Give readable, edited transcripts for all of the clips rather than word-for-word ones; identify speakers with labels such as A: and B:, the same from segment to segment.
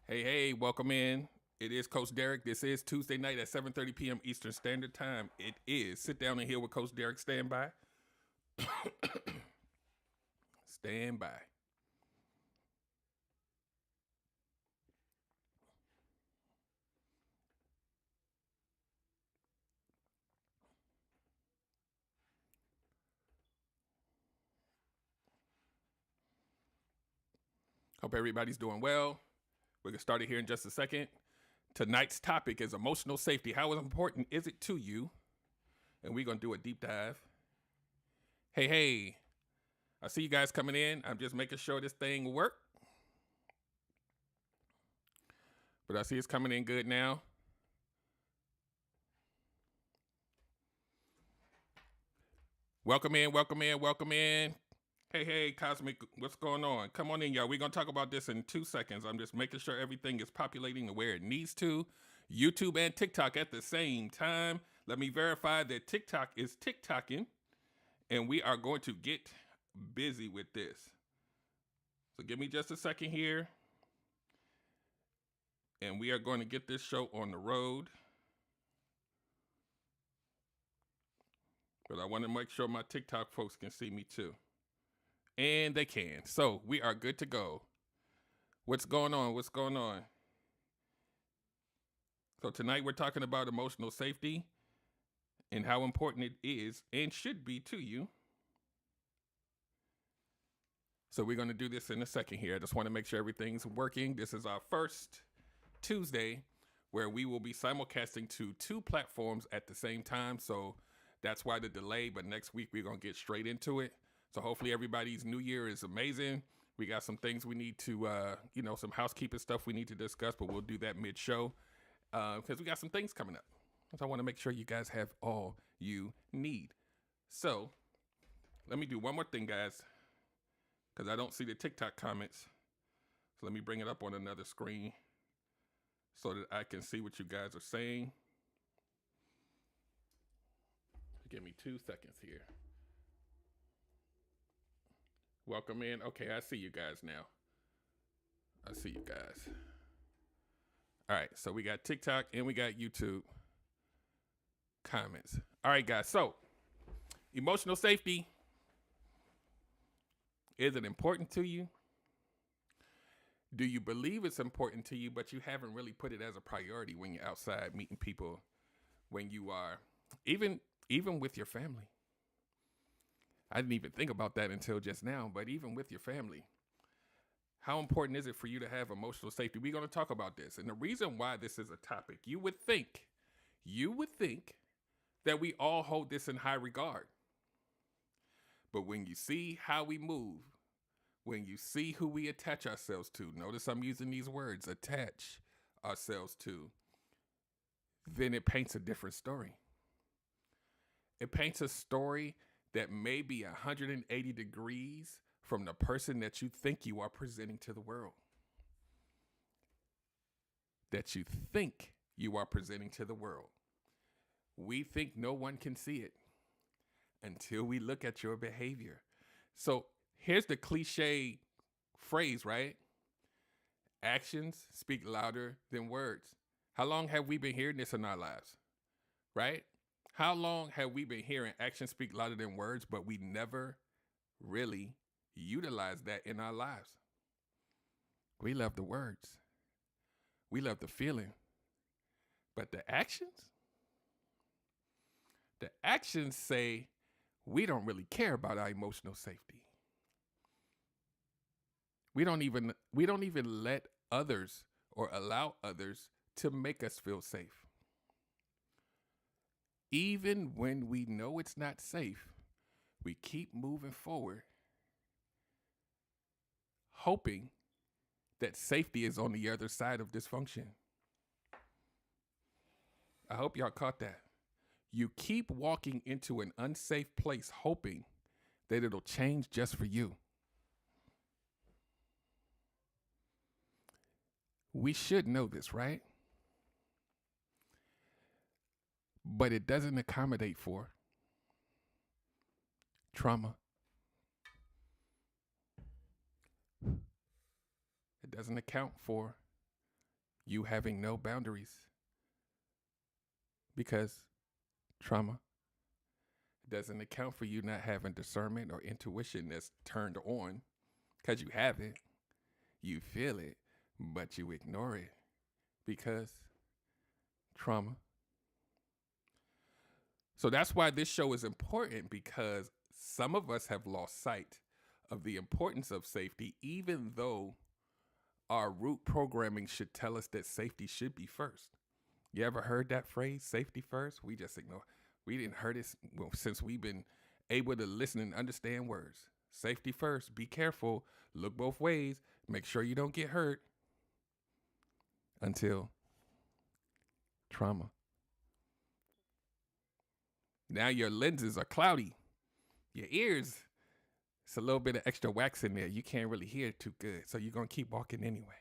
A: Hey, welcome in. It is Coach Derek. This is Tuesday night at 7:30 p.m. Eastern Standard Time. It is Sit Down and Heal with Coach Derek. Stand by. Stand by. Hope everybody's doing well. We're going to start it here in just a second. Tonight's topic is emotional safety. How important is it to you? And we're going to do a deep dive. Hey. I see you guys coming in. I'm just making sure this thing works. But I see it's coming in good now. Welcome in. Hey, Cosmic, what's going on? Come on in, y'all. We're going to talk about this in 2 seconds. I'm just making sure everything is populating to where it needs to. YouTube and TikTok at the same time. Let me verify that TikTok is TikToking, and we are going to get busy with this. So give me just a second here, and we are going to get this show on the road. But I want to make sure my TikTok folks can see me too. And they can. So we are good to go. What's going on? So tonight we're talking about emotional safety and how important it is and should be to you. So we're going to do this in a second here. I just want to make sure everything's working. This is our first Tuesday where we will be simulcasting to 2 platforms at the same time. So that's why the delay. But next week we're going to get straight into it. So hopefully everybody's new year is amazing. We got some things we need to, some housekeeping stuff we need to discuss, but we'll do that mid-show because we got some things coming up. So I want to make sure you guys have all you need. So let me do one more thing, guys, because I don't see the TikTok comments. So let me bring it up on another screen so that I can see what you guys are saying. Give me 2 seconds here. Welcome in. Okay, I see you guys now. All right, so we got TikTok and we got YouTube comments. All right, guys, so emotional safety. Is it important to you? Do you believe it's important to you, but you haven't really put it as a priority when you're outside meeting people, when you are, even with your family? I didn't even think about that until just now, but even with your family, how important is it for you to have emotional safety? We're going to talk about this. And the reason why this is a topic, you would think that we all hold this in high regard. But when you see how we move, when you see who we attach ourselves to, notice I'm using these words, attach ourselves to, then it paints a different story. It paints a story that may be 180 degrees from the person that you think you are presenting to the world. We think no one can see it until we look at your behavior. So here's the cliche phrase, right? Actions speak louder than words. How long have we been hearing this in our lives, right? How long have we been hearing actions speak louder than words, but we never really utilize that in our lives? We love the words. We love the feeling. But the actions say we don't really care about our emotional safety. We don't even let others or allow others to make us feel safe. Even when we know it's not safe, we keep moving forward, hoping that safety is on the other side of dysfunction. I hope y'all caught that. You keep walking into an unsafe place hoping that it'll change just for you. We should know this, right? But it doesn't accommodate for trauma. It doesn't account for you having no boundaries because trauma doesn't account for you not having discernment or intuition that's turned on because you have it, you feel it, but you ignore it because trauma. So that's why this show is important, because some of us have lost sight of the importance of safety, even though our root programming should tell us that safety should be first. You ever heard that phrase, safety first? We just ignore. We didn't heard it since we've been able to listen and understand words. Safety first, be careful, look both ways, make sure you don't get hurt. Until trauma. Now your lenses are cloudy. Your ears, it's a little bit of extra wax in there. You can't really hear it too good. So you're going to keep walking anyway.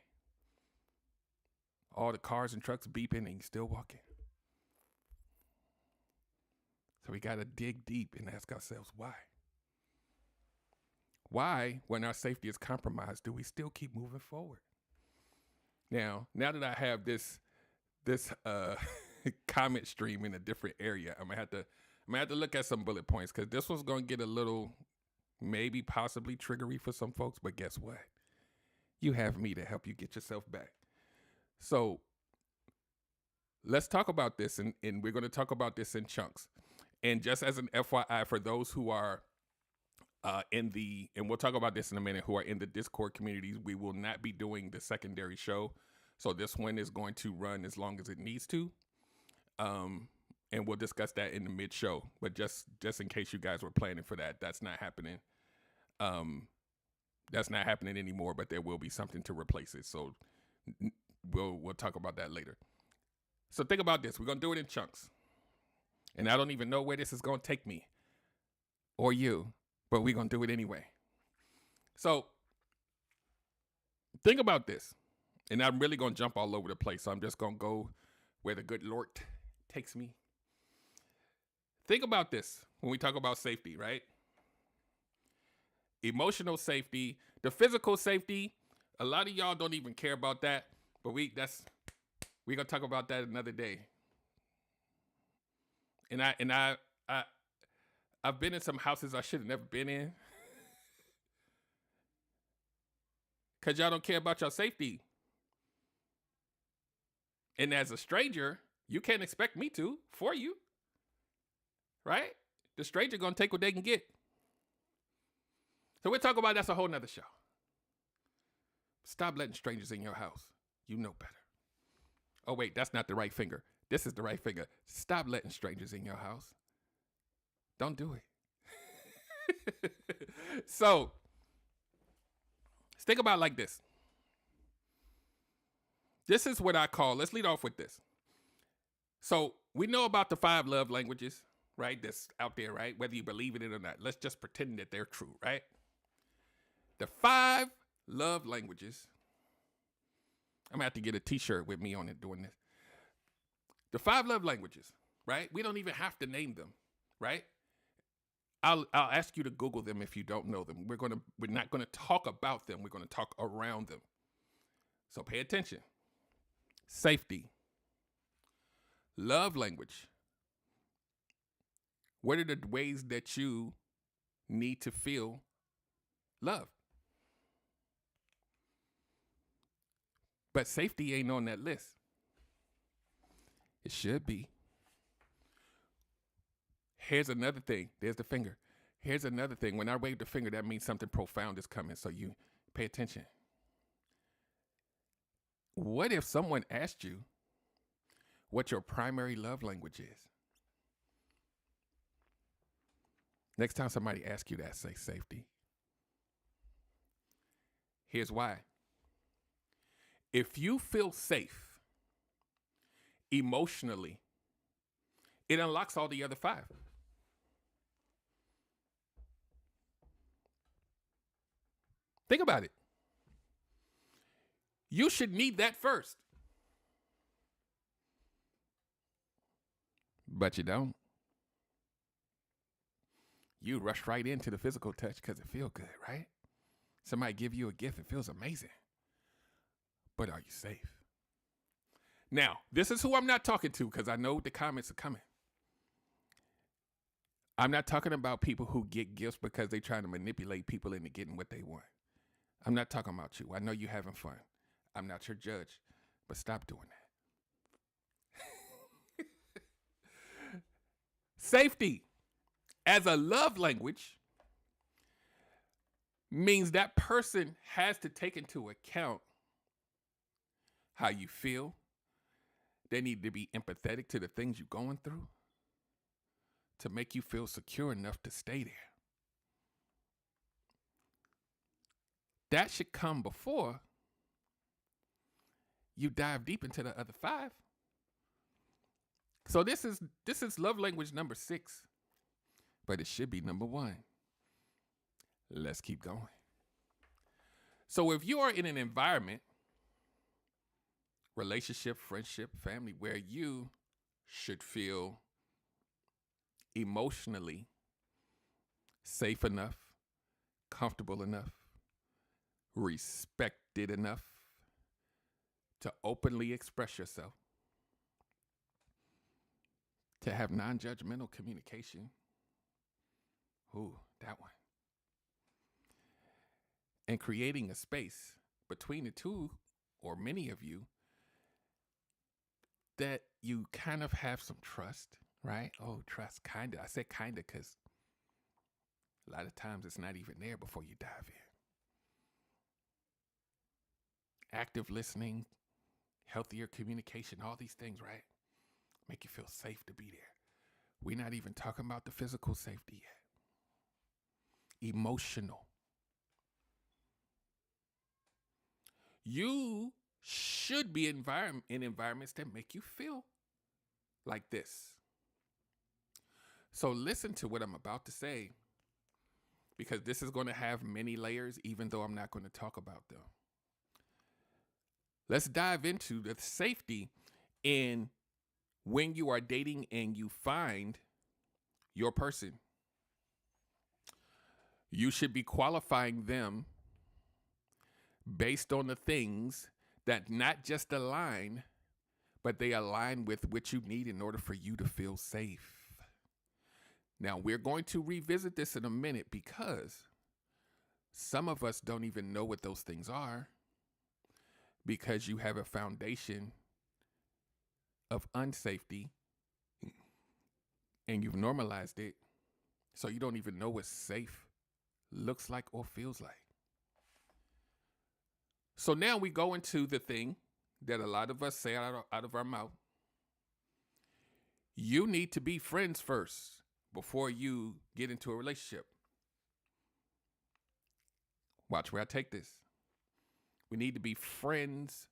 A: All the cars and trucks beeping and you're still walking. So we got to dig deep and ask ourselves why. Why, when our safety is compromised, do we still keep moving forward? Now that I have this comment stream in a different area, I'm gonna have to look at some bullet points, because this one's gonna get a little, maybe possibly triggery for some folks. But guess what? You have me to help you get yourself back. So let's talk about this, and we're going to talk about this in chunks. And just as an FYI for those who are and we'll talk about this in a minute, who are in the Discord communities, we will not be doing the secondary show. So this one is going to run as long as it needs to. And we'll discuss that in the mid-show. But just in case you guys were planning for that, that's not happening. That's not happening anymore, but there will be something to replace it. So we'll talk about that later. So think about this. We're going to do it in chunks. And I don't even know where this is going to take me or you, but we're going to do it anyway. So think about this. And I'm really going to jump all over the place. So I'm just going to go where the good Lord takes me. Think about this when we talk about safety, right? Emotional safety, the physical safety. A lot of y'all don't even care about that, but we're going to talk about that another day. And I've been in some houses I should have never been in. Because y'all don't care about your safety. And as a stranger, you can't expect me to for you. Right? The stranger going to take what they can get. So we'll talk about that's a whole nother show. Stop letting strangers in your house. You know better. Oh, wait, that's not the right finger. This is the right finger. Stop letting strangers in your house. Don't do it. So, think about it like this. This is what I call, let's lead off with this. So, we know about the 5 love languages, right? That's out there, right? Whether you believe in it or not. Let's just pretend that they're true, right? The 5 love languages. I'm going to have to get a t-shirt with me on it doing this. The 5 love languages, right? We don't even have to name them, right? I'll ask you to Google them if you don't know them. We're not going to talk about them. We're going to talk around them. So pay attention. Safety. Love language. What are the ways that you need to feel love? But safety ain't on that list. It should be. Here's another thing. There's the finger. Here's another thing. When I wave the finger, that means something profound is coming. So you pay attention. What if someone asked you what your primary love language is? Next time somebody asks you that, say safety. Here's why. If you feel safe emotionally, it unlocks all the other 5. Think about it. You should need that first. But you don't. You rush right into the physical touch because it feels good, right? Somebody give you a gift, it feels amazing. But are you safe? Now, this is who I'm not talking to because I know the comments are coming. I'm not talking about people who get gifts because they're trying to manipulate people into getting what they want. I'm not talking about you. I know you're having fun. I'm not your judge, but stop doing that. Safety as a love language means that person has to take into account how you feel. They need to be empathetic to the things you're going through to make you feel secure enough to stay there. That should come before you dive deep into the other 5. So this is love language number 6, but it should be number 1. Let's keep going. So if you are in an environment, relationship, friendship, family, where you should feel emotionally safe enough, comfortable enough, respected enough to openly express yourself, to have non-judgmental communication. Ooh, that one. And creating a space between the two, or many of you, that you kind of have some trust, right? Oh, trust, kind of. I said kind of because a lot of times it's not even there before you dive in. Active listening, healthier communication, all these things, right? Make you feel safe to be there. We're not even talking about the physical safety yet. Emotional. You should be in environments that make you feel like this. So listen to what I'm about to say, because this is going to have many layers, even though I'm not going to talk about them. Let's dive into the safety in when you are dating and you find your person. You should be qualifying them based on the things that not just align, but they align with what you need in order for you to feel safe. Now, we're going to revisit this in a minute because some of us don't even know what those things are because you have a foundation of unsafety and you've normalized it, so you don't even know what safe looks like or feels like. So now we go into the thing that a lot of us say out of our mouth. You need to be friends first before you get into a relationship. Watch where I take this. We need to be friends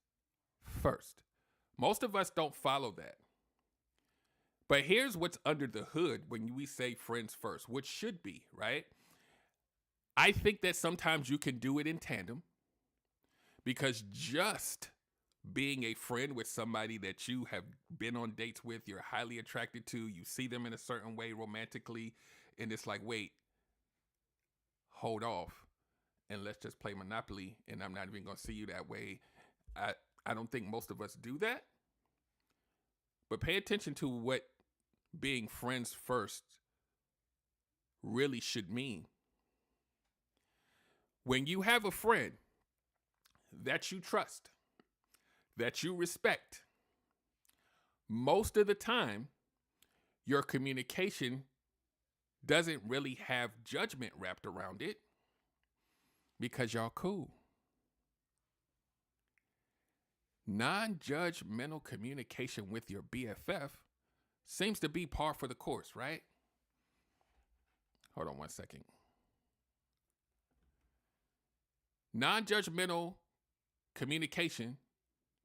A: first. Most of us don't follow that. But here's what's under the hood when we say friends first, which should be, right? I think that sometimes you can do it in tandem, because just being a friend with somebody that you have been on dates with, you're highly attracted to, you see them in a certain way romantically, and it's like, wait, hold off, and let's just play Monopoly, and I'm not even going to see you that way. I don't think most of us do that. But pay attention to what being friends first really should mean. When you have a friend that you trust, that you respect, most of the time, your communication doesn't really have judgment wrapped around it because y'all cool. Non-judgmental communication with your BFF seems to be par for the course, right? Hold on one second. Non-judgmental communication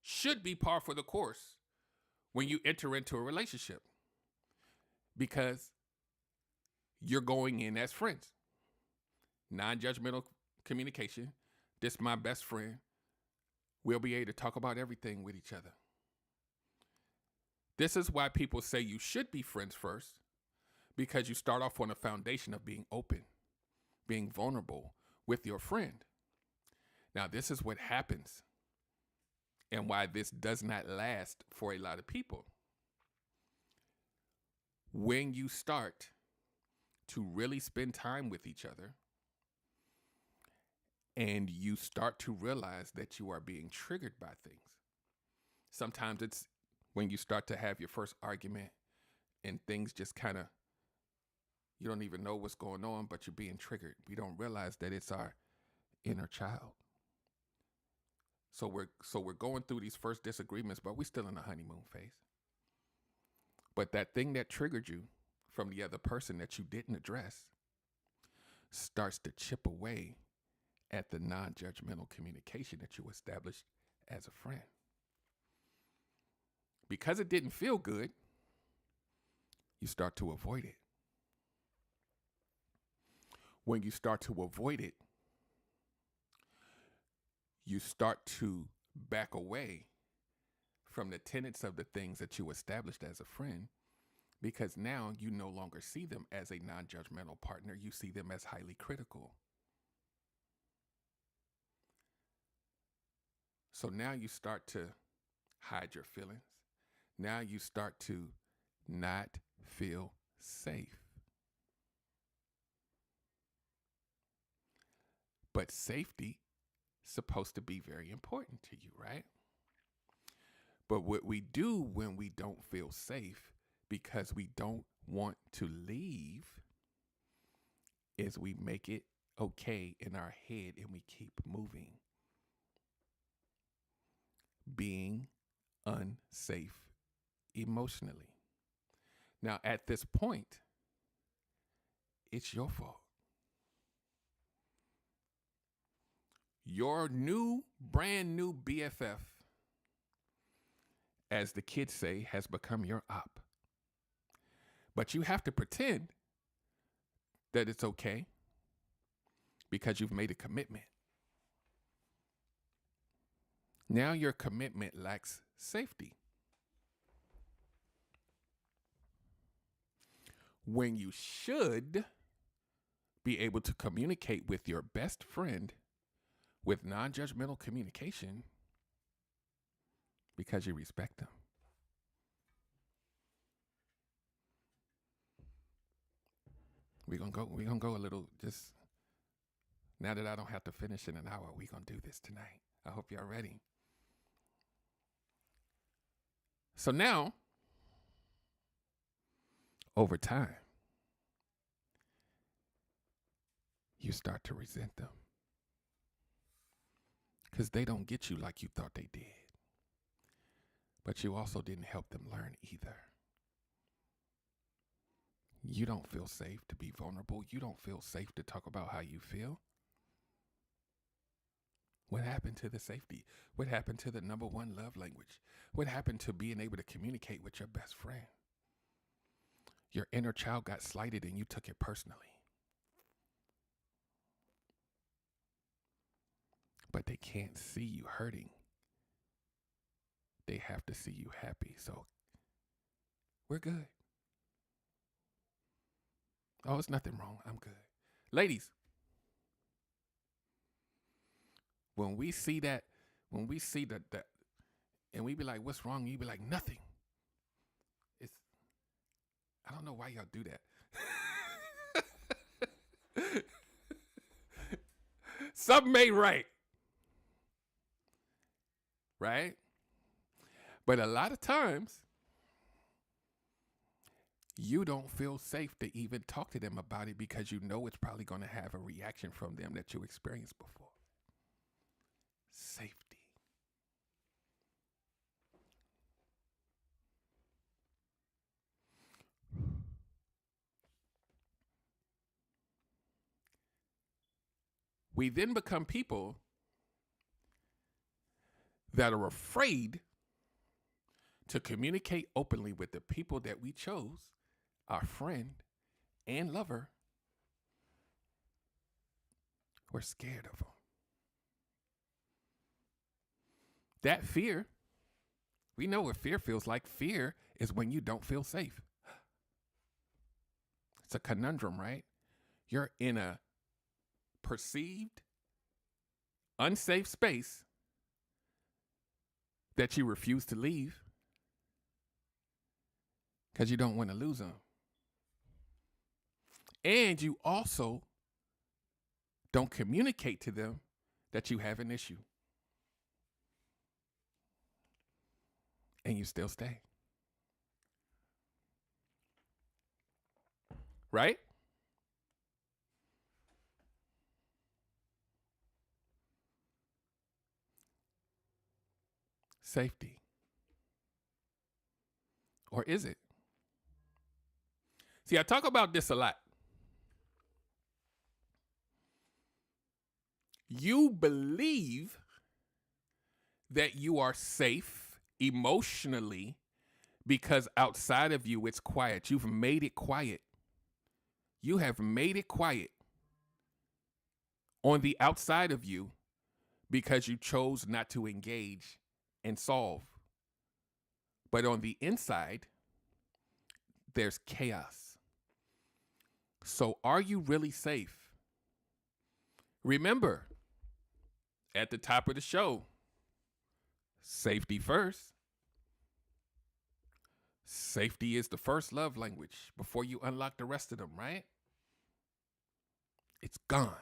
A: should be par for the course when you enter into a relationship, because you're going in as friends. Non-judgmental communication. This my best friend. We'll be able to talk about everything with each other. This is why people say you should be friends first, because you start off on a foundation of being open, being vulnerable with your friend. Now, this is what happens and why this does not last for a lot of people. When you start to really spend time with each other and you start to realize that you are being triggered by things. Sometimes it's when you start to have your first argument and things just kind of, you don't even know what's going on, but you're being triggered. We don't realize that it's our inner child. So we're going through these first disagreements, but we're still in the honeymoon phase. But that thing that triggered you from the other person that you didn't address starts to chip away at the non-judgmental communication that you established as a friend. Because it didn't feel good, you start to avoid it. When you start to avoid it, you start to back away from the tenets of the things that you established as a friend, because now you no longer see them as a non-judgmental partner. You see them as highly critical. So now you start to hide your feelings. Now you start to not feel safe. But safety is supposed to be very important to you, right? But what we do when we don't feel safe because we don't want to leave is we make it okay in our head and we keep moving. Being unsafe emotionally. Now, at this point, it's your fault. Your brand new BFF, as the kids say, has become your op. But you have to pretend that it's okay because you've made a commitment. Now your commitment lacks safety. When you should be able to communicate with your best friend with non-judgmental communication because you respect them. We're gonna go a little, just now that I don't have to finish in an hour, we're gonna do this tonight. I hope y'all ready. So now, over time, you start to resent them because they don't get you like you thought they did. But you also didn't help them learn either. You don't feel safe to be vulnerable. You don't feel safe to talk about how you feel. What happened to the safety? What happened to the number one love language? What happened to being able to communicate with your best friend? Your inner child got slighted and you took it personally. But they can't see you hurting. They have to see you happy. So we're good. Oh, it's nothing wrong. I'm good. Ladies, when we see that, and we be like, what's wrong? You be like, nothing. I don't know why y'all do that. Something ain't right. Right? But a lot of times, you don't feel safe to even talk to them about it because you know it's probably going to have a reaction from them that you experienced before. Safety. We then become people that are afraid to communicate openly with the people that we chose, our friend and lover. We're scared of them. That fear, we know what fear feels like. Fear is when you don't feel safe. It's a conundrum, right? You're in a perceived unsafe space, that you refuse to leave because you don't want to lose them. And you also don't communicate to them that you have an issue. And you still stay. Right? Safety. Or is it? See, I talk about this a lot. You believe that you are safe emotionally because outside of you it's quiet. You've made it quiet. You have made it quiet on the outside of you because you chose not to engage and solve. But on the inside, there's chaos. So are you really safe? Remember, at the top of the show, safety first. Safety is the first love language before you unlock the rest of them, right? It's gone.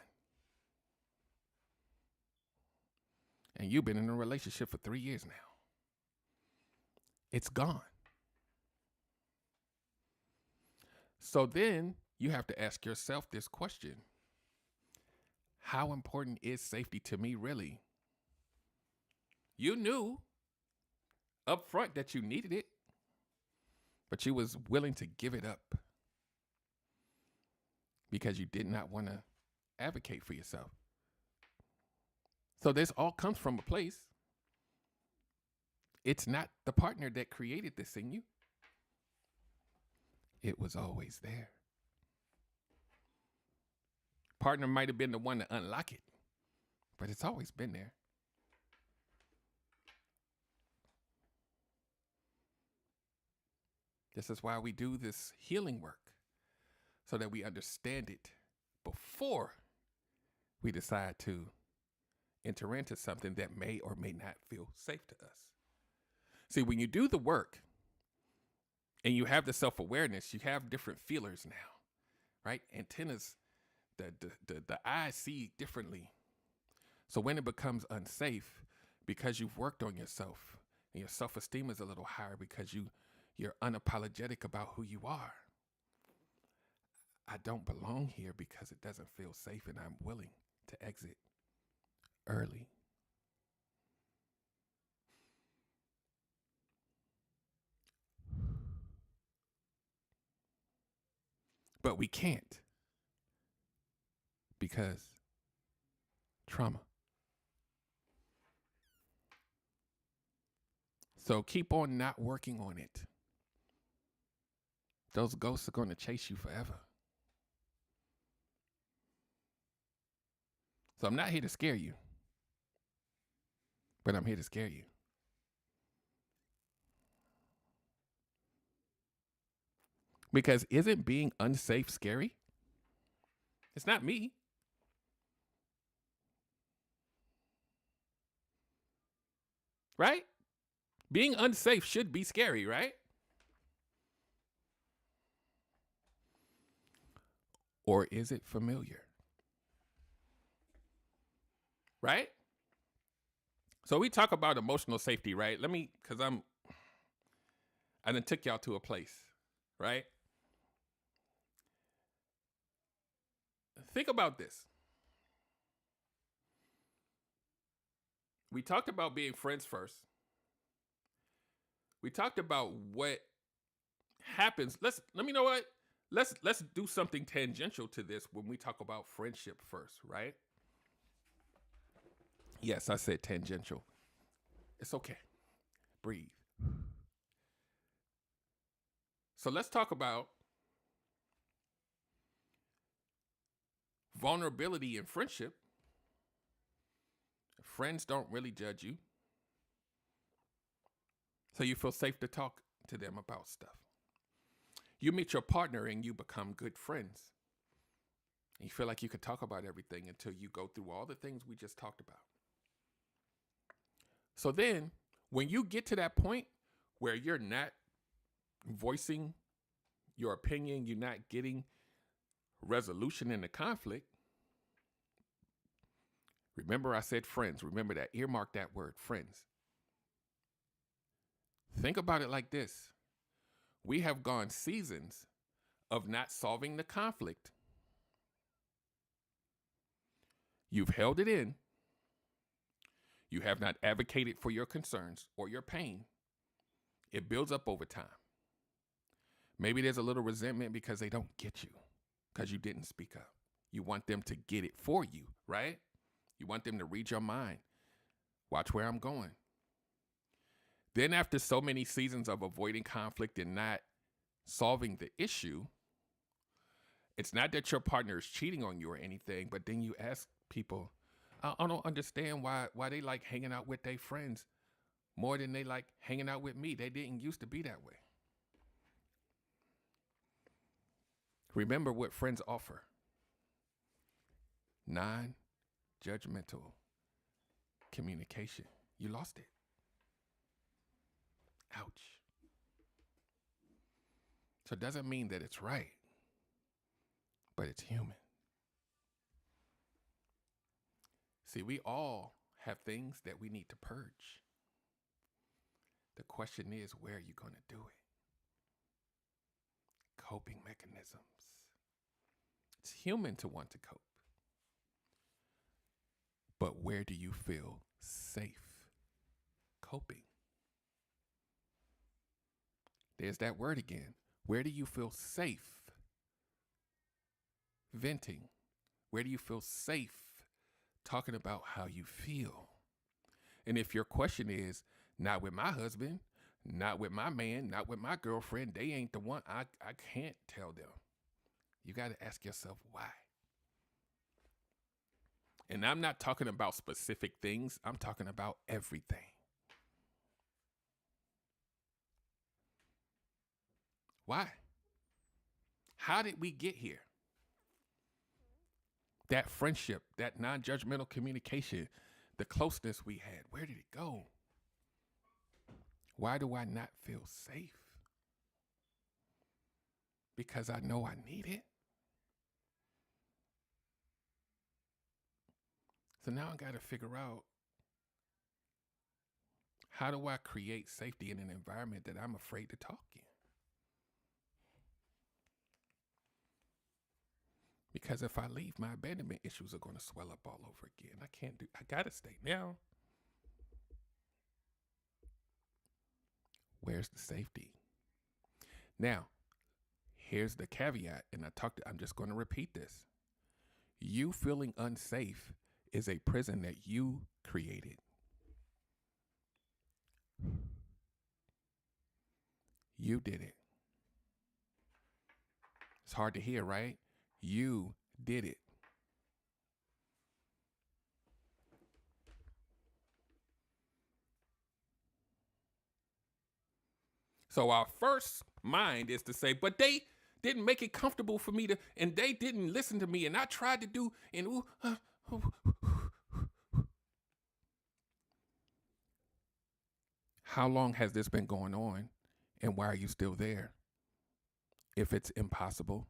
A: And you've been in a relationship for 3 years now. It's gone. So then you have to ask yourself this question. How important is safety to me really? You knew up front that you needed it, but you was willing to give it up because you did not want to advocate for yourself. So this all comes from a place. It's not the partner that created this in you. It was always there. Partner might have been the one to unlock it, but it's always been there. This is why we do this healing work, so that we understand it before we decide to enter into something that may or may not feel safe to us. See, when you do the work and you have the self-awareness, you have different feelers now, right? Antennas, the eyes see differently. So when it becomes unsafe, because you've worked on yourself and your self-esteem is a little higher because you're unapologetic about who you are. I don't belong here because it doesn't feel safe, and I'm willing to exit early. But we can't because trauma. So keep on not working on it. Those ghosts are going to chase you forever. So I'm not here to scare you, but I'm here to scare you. Because isn't being unsafe scary? It's not me. Right? Being unsafe should be scary, right? Or is it familiar? Right? So we talk about emotional safety, right? Because I done took y'all to a place, right? Think about this. We talked about being friends first. We talked about what happens. Let's do something tangential to this when we talk about friendship first, right? Yes, I said tangential. It's okay. Breathe. So let's talk about vulnerability in friendship. Friends don't really judge you, so you feel safe to talk to them about stuff. You meet your partner and you become good friends. And you feel like you could talk about everything until you go through all the things we just talked about. So then, When you get to that point where you're not voicing your opinion, you're not getting resolution in the conflict, remember I said friends. Remember that. Earmark that word, friends. Think about it like this. We have gone seasons of not solving the conflict. You've held it in. You have not advocated for your concerns or your pain. It builds up over time. Maybe there's a little resentment because they don't get you, because you didn't speak up. You want them to get it for you, right? You want them to read your mind. Watch where I'm going. Then after so many seasons of avoiding conflict and not solving the issue, it's not that your partner is cheating on you or anything, but then you ask people, I don't understand why they like hanging out with their friends more than they like hanging out with me. They didn't used to be that way. Remember what friends offer. Non-judgmental communication. You lost it. Ouch. So it doesn't mean that it's right, but it's human. See, we all have things that we need to purge. The question is, where are you going to do it? Coping mechanisms. It's human to want to cope. But where do you feel safe coping? There's that word again. Where do you feel safe venting? Where do you feel safe talking about how you feel? And if your question is, not with my husband, not with my man, not with my girlfriend, they ain't the one, I can't tell them. You got to ask yourself why. And I'm not talking about specific things. I'm talking about everything. Why? How did we get here? That friendship, that non-judgmental communication, the closeness we had, where did it go? Why do I not feel safe? Because I know I need it. So now I got to figure out, how do I create safety in an environment that I'm afraid to talk in? Because if I leave, my abandonment issues are going to swell up all over again. I got to stay now. Where's the safety? Now, here's the caveat, and I'm just going to repeat this. You feeling unsafe is a prison that you created. You did it. It's hard to hear, right? You did it. So our first mind is to say, but they didn't make it comfortable for me to, and they didn't listen to me, and I tried to do, and how long has this been going on, and why are you still there? If it's impossible.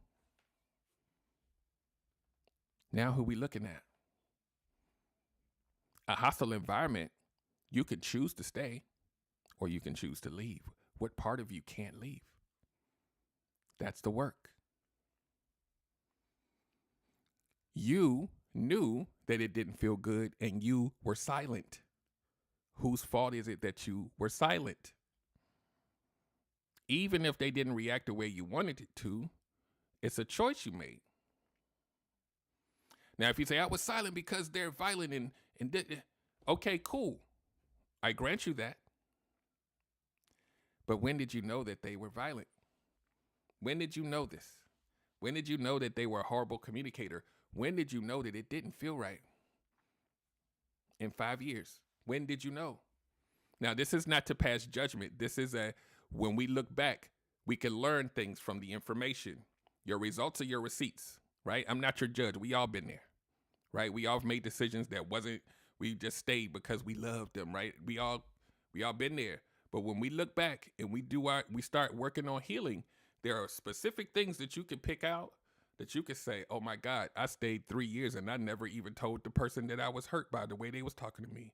A: Now who we looking at? A hostile environment, you can choose to stay or you can choose to leave. What part of you can't leave? That's the work. You knew that it didn't feel good and you were silent. Whose fault is it that you were silent? Even if they didn't react the way you wanted it to, it's a choice you made. Now, if you say, I was silent because they're violent and okay, cool. I grant you that. But when did you know that they were violent? When did you know this? When did you know that they were a horrible communicator? When did you know that it didn't feel right? In 5 years. When did you know? Now, this is not to pass judgment. This is when we look back, we can learn things from the information. Your results are your receipts, right? I'm not your judge. We all been there, right? We all made decisions that we just stayed because we loved them, right? We all We all been there. But when we look back and we start working on healing, there are specific things that you can pick out that you could say, oh my God, I stayed 3 years and I never even told the person that I was hurt by the way they was talking to me.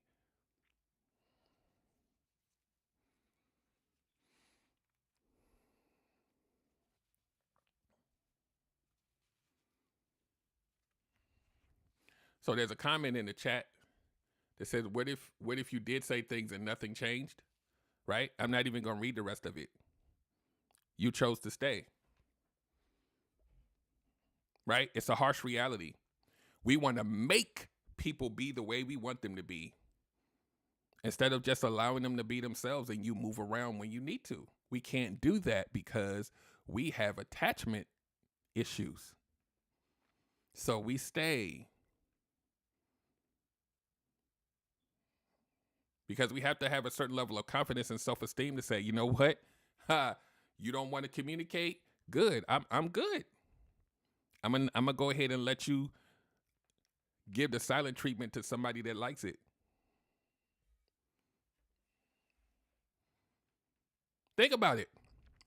A: So there's a comment in the chat that says, what if you did say things and nothing changed? Right? I'm not even going to read the rest of it. You chose to stay. Right? It's a harsh reality. We want to make people be the way we want them to be instead of just allowing them to be themselves and you move around when you need to. We can't do that because we have attachment issues. So we stay. Because we have to have a certain level of confidence and self-esteem to say, you know what? You don't want to communicate? Good. I'm good. I'm gonna go ahead and let you give the silent treatment to somebody that likes it. Think about it,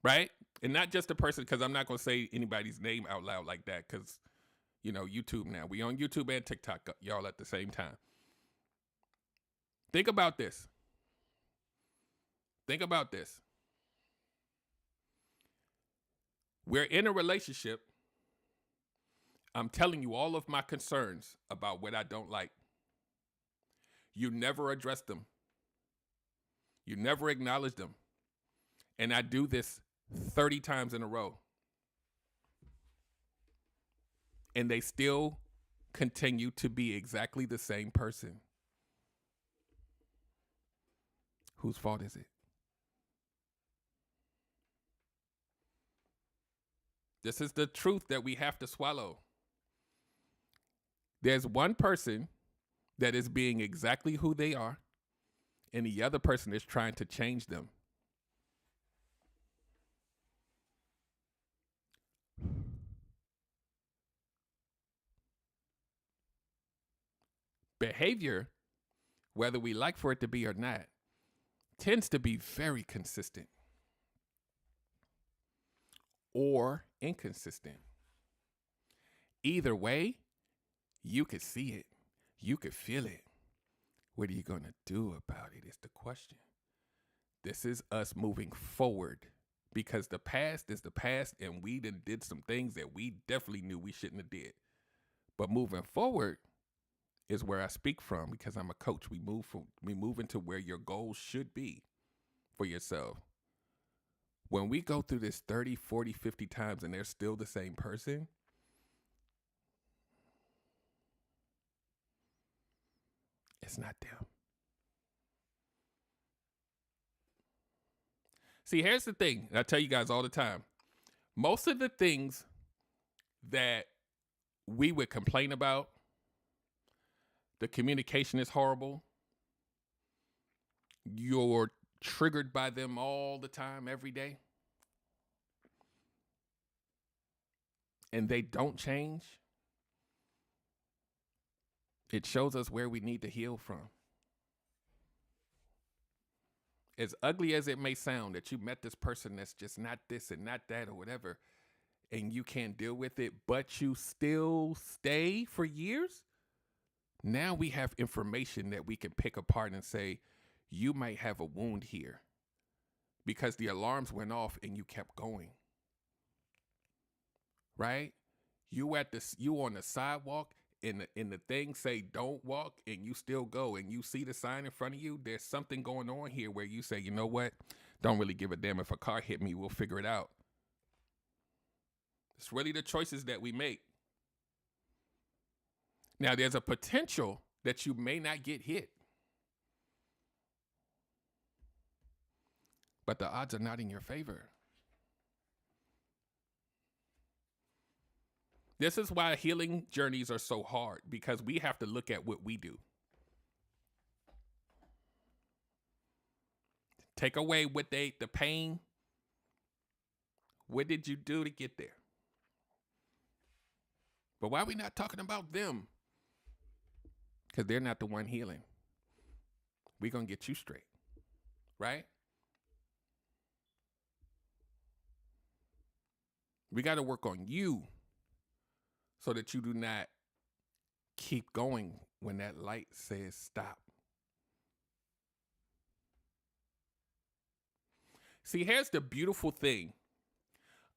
A: right? And not just the person, because I'm not gonna say anybody's name out loud like that, because YouTube now. We on YouTube and TikTok, y'all at the same time. Think about this. Think about this. We're in a relationship. I'm telling you all of my concerns about what I don't like. You never address them. You never acknowledge them. And I do this 30 times in a row. And they still continue to be exactly the same person. Whose fault is it? This is the truth that we have to swallow. There's one person that is being exactly who they are, and the other person is trying to change them. Behavior, whether we like for it to be or not, tends to be very consistent or inconsistent. Either way, you could see it. You could feel it. What are you going to do about it is the question. This is us moving forward because the past is the past and we did some things that we definitely knew we shouldn't have did. But moving forward is where I speak from because I'm a coach. We move into where your goals should be for yourself. When we go through this 30, 40, 50 times and they're still the same person, it's not them. See, here's the thing. And I tell you guys all the time. Most of the things that we would complain about, the communication is horrible. You're triggered by them all the time, every day. And they don't change. It shows us where we need to heal from. As ugly as it may sound that you met this person that's just not this and not that or whatever, and you can't deal with it, but you still stay for years, now we have information that we can pick apart and say, you might have a wound here because the alarms went off and you kept going. Right? You on the sidewalk and the thing say don't walk and you still go and you see the sign in front of you. There's something going on here where you say, you know what? Don't really give a damn if a car hit me. We'll figure it out. It's really the choices that we make. Now, there's a potential that you may not get hit. But the odds are not in your favor. This is why healing journeys are so hard, because we have to look at what we do. Take away the pain. What did you do to get there? But why are we not talking about them? Because they're not the one healing. We're going to get you straight. right? We got to work on you so that you do not keep going when that light says stop. See, here's the beautiful thing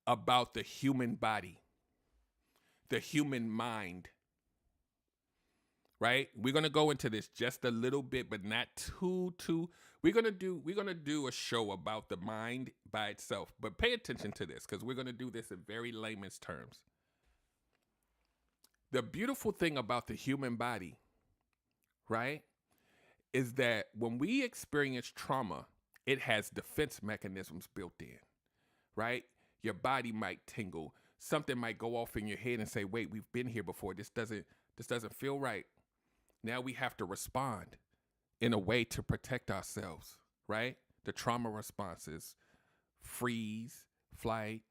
A: about the human body, the human mind, right? We're going to go into this just a little bit, but not too. We're going to do a show about the mind by itself, but pay attention to this because we're going to do this in very layman's terms. The beautiful thing about the human body, right, is that when we experience trauma, it has defense mechanisms built in, right? Your body might tingle. Something might go off in your head and say, wait, we've been here before. This doesn't feel right. Now we have to respond in a way to protect ourselves, right? The trauma responses: freeze, flight,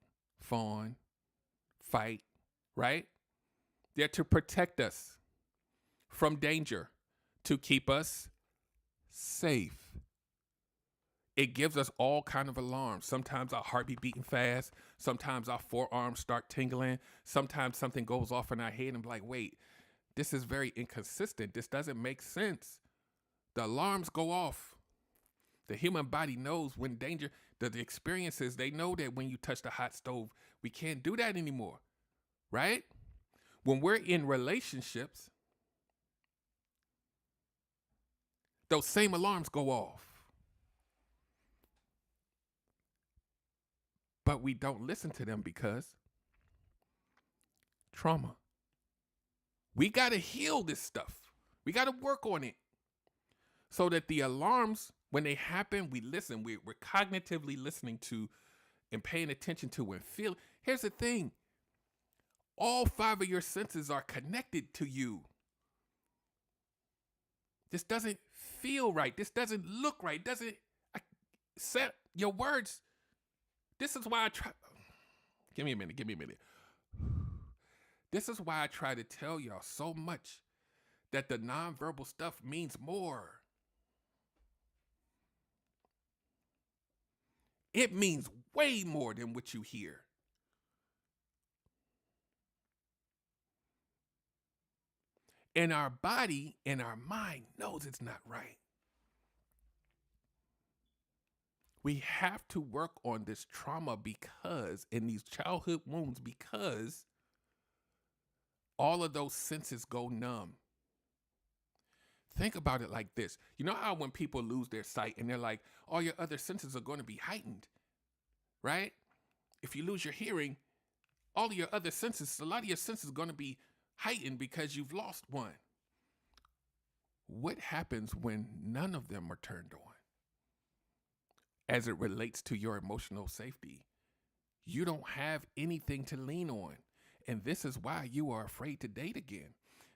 A: fawn, fight, right? They're to protect us from danger, to keep us safe. It gives us all kind of alarms. Sometimes our heart be beating fast. Sometimes our forearms start tingling. Sometimes something goes off in our head and I'm like, wait, this is very inconsistent. This doesn't make sense. The alarms go off. The human body knows when danger, the experiences, they know that when you touch the hot stove, we can't do that anymore, right? When we're in relationships, those same alarms go off. But we don't listen to them because trauma. We got to heal this stuff. We got to work on it so that the alarms, when they happen, we listen. We're cognitively listening to and paying attention to and feel. Here's the thing. All 5 of your senses are connected to you. This doesn't feel right. This doesn't look right. Set your words. This is why I try. Give me a minute. This is why I try to tell y'all so much that the nonverbal stuff means more. It means way more than what you hear. And our body and our mind knows it's not right. We have to work on this trauma because, in these childhood wounds, because all of those senses go numb. Think about it like this. You know how when people lose their sight and they're like, all your other senses are going to be heightened, right? If you lose your hearing, all of your other senses, a lot of your senses are going to be heightened because you've lost one. What happens when none of them are turned on? As it relates to your emotional safety, you don't have anything to lean on. And this is why you are afraid to date again.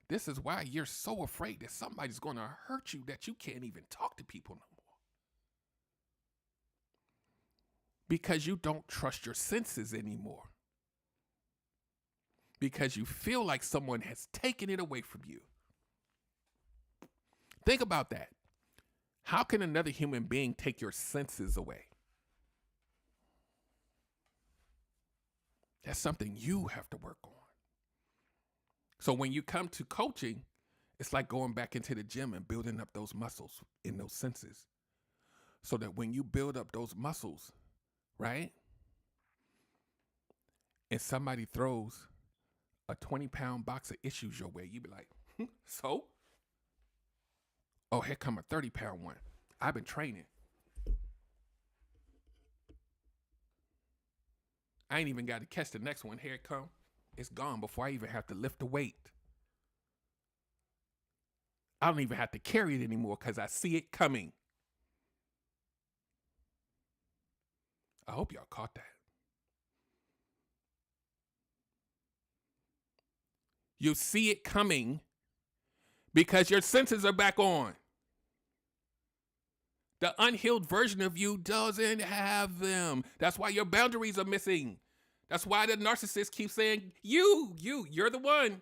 A: This is why you're so afraid that somebody's going to hurt you that you can't even talk to people no more. Because you don't trust your senses anymore. Because you feel like someone has taken it away from you. Think about that. How can another human being take your senses away? That's something you have to work on. So when you come to coaching, it's like going back into the gym and building up those muscles in those senses. So that when you build up those muscles, right? And somebody throws a 20-pound box of issues your way, you be like, so? Oh, here come a 30-pound one. I've been training. I ain't even got to catch the next one. Here it come. It's gone before I even have to lift the weight. I don't even have to carry it anymore because I see it coming. I hope y'all caught that. You see it coming because your senses are back on. The unhealed version of you doesn't have them. That's why your boundaries are missing. That's why the narcissist keeps saying, you're the one.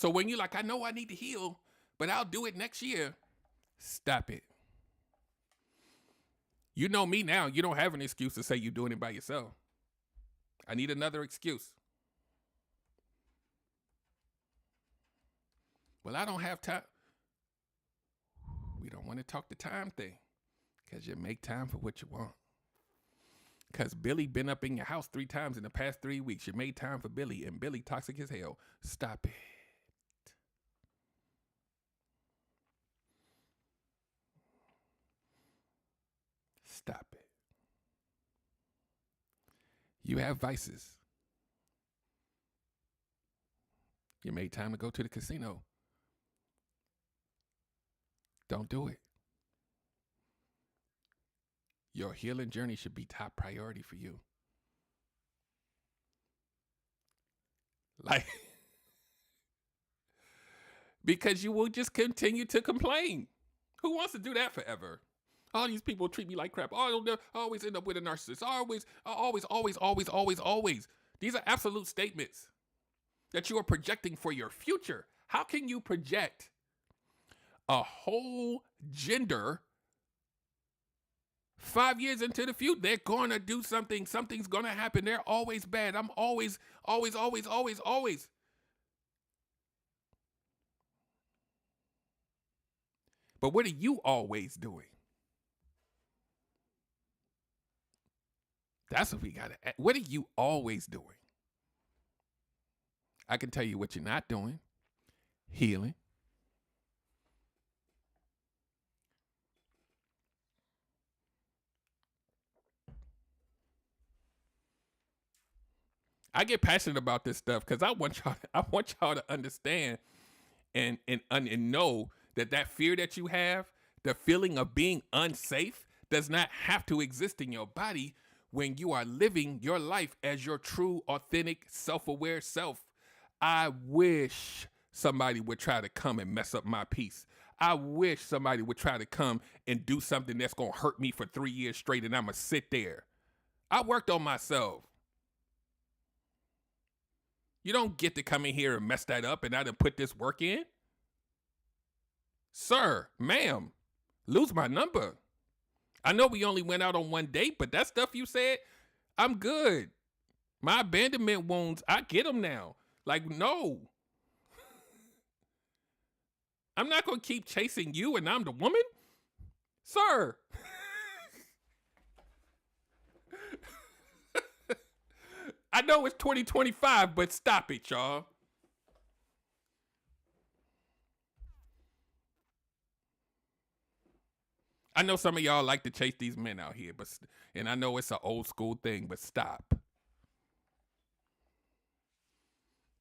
A: So when you're like, I know I need to heal, but I'll do it next year, stop it. You know me now. You don't have an excuse to say you're doing it by yourself. I need another excuse. Well, I don't have time. We don't want to talk the time thing because you make time for what you want. Because Billy been up in your house 3 times in the past 3 weeks. You made time for Billy, and Billy toxic as hell. Stop it. Stop it. You have vices. You made time to go to the casino. Don't do it. Your healing journey should be top priority for you. Like, because you will just continue to complain. Who wants to do that forever? All these people treat me like crap. Oh, I always end up with a narcissist. Always. These are absolute statements that you are projecting for your future. How can you project a whole gender 5 years into the future? They're going to do something. Something's going to happen. They're always bad. I'm always. But what are you always doing? That's what we got to ask. What are you always doing? I can tell you what you're not doing. Healing. I get passionate about this stuff because I want y'all to understand and know that fear that you have, the feeling of being unsafe, does not have to exist in your body when you are living your life as your true, authentic, self-aware self. I wish somebody would try to come and mess up my peace. I wish somebody would try to come and do something that's going to hurt me for 3 years straight, and I'm going to sit there. I worked on myself. You don't get to come in here and mess that up, and I done put this work in. Sir, ma'am, lose my number. I know we only went out on 1 date, but that stuff you said, I'm good. My abandonment wounds, I get them now. Like, no. I'm not going to keep chasing you and I'm the woman. Sir. I know it's 2025, but stop it, y'all. I know some of y'all like to chase these men out here, and I know it's an old school thing, but stop.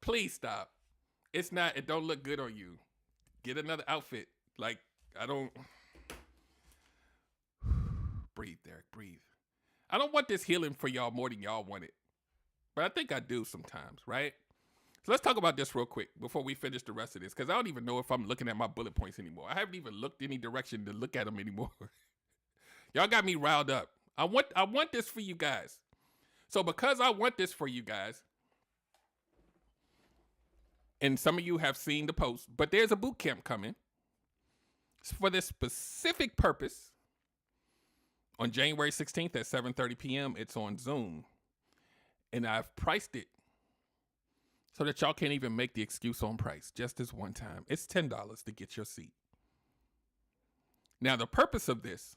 A: Please stop. It don't look good on you. Get another outfit. Like, I don't. Breathe, Derek, breathe. I don't want this healing for y'all more than y'all want it. But I think I do sometimes, right? So let's talk about this real quick before we finish the rest of this, because I don't even know if I'm looking at my bullet points anymore. I haven't even looked any direction to look at them anymore. Y'all got me riled up. I want this for you guys. So because I want this for you guys, and some of you have seen the post, but there's a boot camp coming for this specific purpose on January 16th at 7:30 p.m. It's on Zoom. And I've priced it so that y'all can't even make the excuse on price. Just this one time. It's $10 to get your seat. Now, the purpose of this,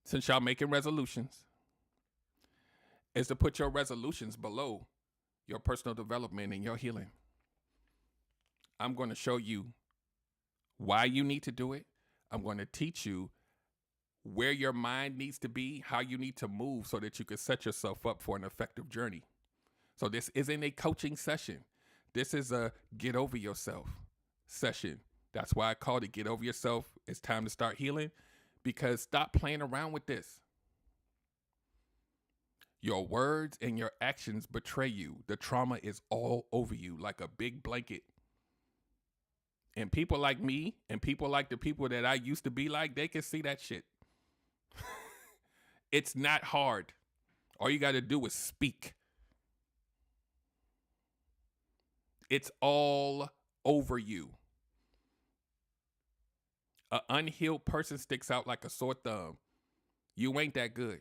A: since y'all making resolutions, is to put your resolutions below your personal development and your healing. I'm going to show you why you need to do it. I'm going to teach you where your mind needs to be, how you need to move so that you can set yourself up for an effective journey. So this isn't a coaching session. This is a get over yourself session. That's why I called it Get Over Yourself. It's time to start healing, because stop playing around with this. Your words and your actions betray you. The trauma is all over you like a big blanket. And people like me and people like the people that I used to be like, they can see that shit. It's not hard. All you got to do is speak. It's all over you. An unhealed person sticks out like a sore thumb. You ain't that good.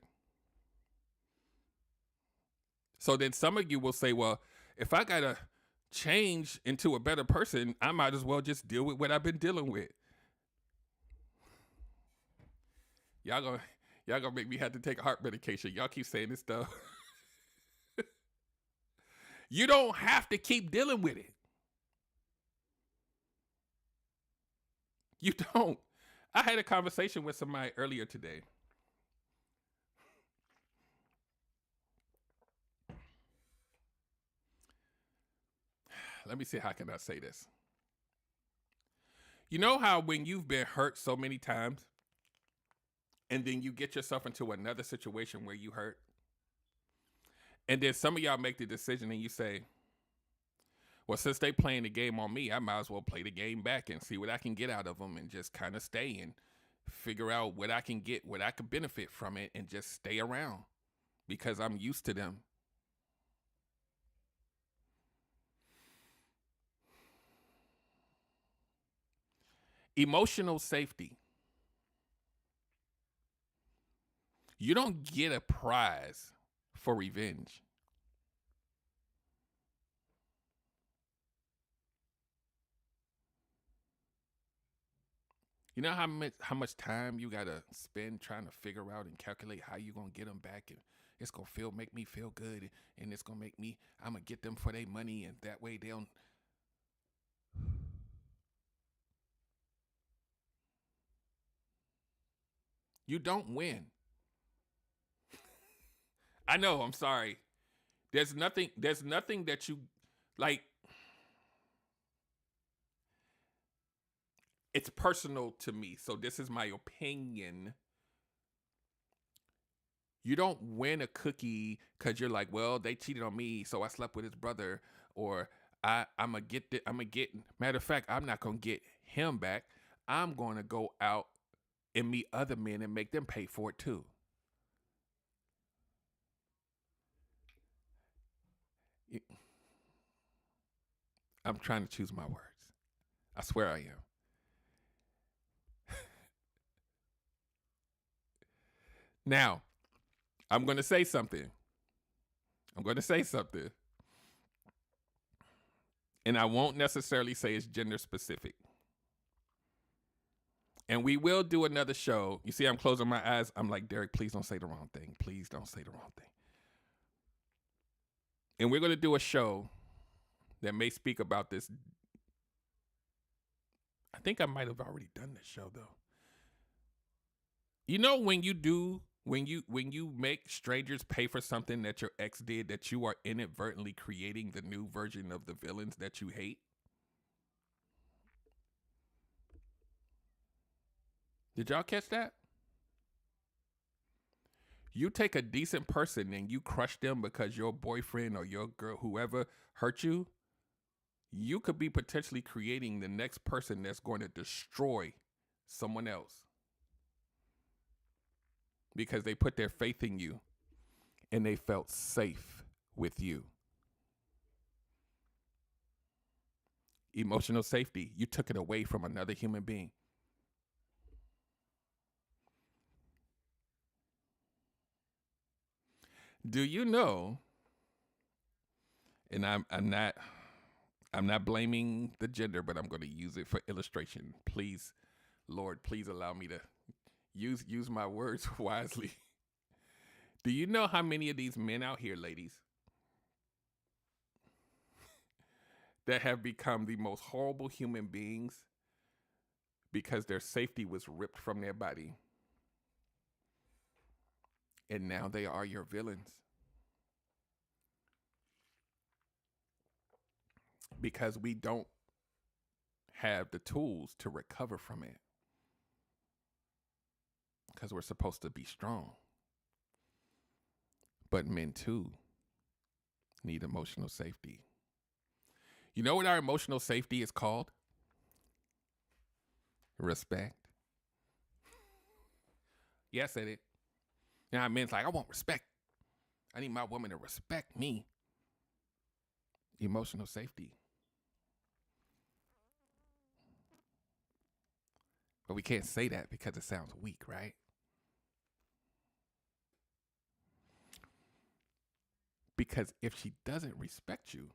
A: So then some of you will say, well, if I got to change into a better person, I might as well just deal with what I've been dealing with. Y'all gonna make me have to take a heart medication. Y'all keep saying this stuff. You don't have to keep dealing with it. You don't. I had a conversation with somebody earlier today. Let me see, how can I say this? You know how when you've been hurt so many times and then you get yourself into another situation where you hurt, and then some of y'all make the decision and you say, well, since they playing the game on me, I might as well play the game back and see what I can get out of them and just kind of stay and figure out what I can get, what I could benefit from it, and just stay around because I'm used to them. Emotional safety. You don't get a prize for revenge. You know how much time you gotta spend trying to figure out and calculate how you gonna get them back, and it's gonna make me feel good, and it's gonna I'm gonna get them for their money, and that way they'll. You don't win. I know. I'm sorry. There's nothing that you like. It's personal to me, so this is my opinion. You don't win a cookie because you're like, well, they cheated on me, so I slept with his brother, or I'm gonna get. Matter of fact, I'm not gonna get him back. I'm gonna go out and meet other men and make them pay for it too. I'm trying to choose my words. I swear I am. Now, I'm going to say something. And I won't necessarily say it's gender specific. And we will do another show. You see, I'm closing my eyes. I'm like, Derek, please don't say the wrong thing. Please don't say the wrong thing. And we're going to do a show that may speak about this. I think I might have already done this show, though. You know, when you make strangers pay for something that your ex did, that you are inadvertently creating the new version of the villains that you hate? Did y'all catch that? You take a decent person and you crush them because your boyfriend or your girl, whoever hurt you, you could be potentially creating the next person that's going to destroy someone else because they put their faith in you and they felt safe with you. Emotional safety, you took it away from another human being. Do you know, and I'm not blaming the gender, but I'm going to use it for illustration. Please, Lord, please allow me to use my words wisely. Do you know how many of these men out here, ladies, that have become the most horrible human beings because their safety was ripped from their body? And now they are your villains. Because we don't have the tools to recover from it. Because we're supposed to be strong. But men too need emotional safety. You know what our emotional safety is called? Respect. Yeah, I said it. Now men's like, I want respect. I need my woman to respect me. Emotional safety. But we can't say that because it sounds weak, right? Because if she doesn't respect you,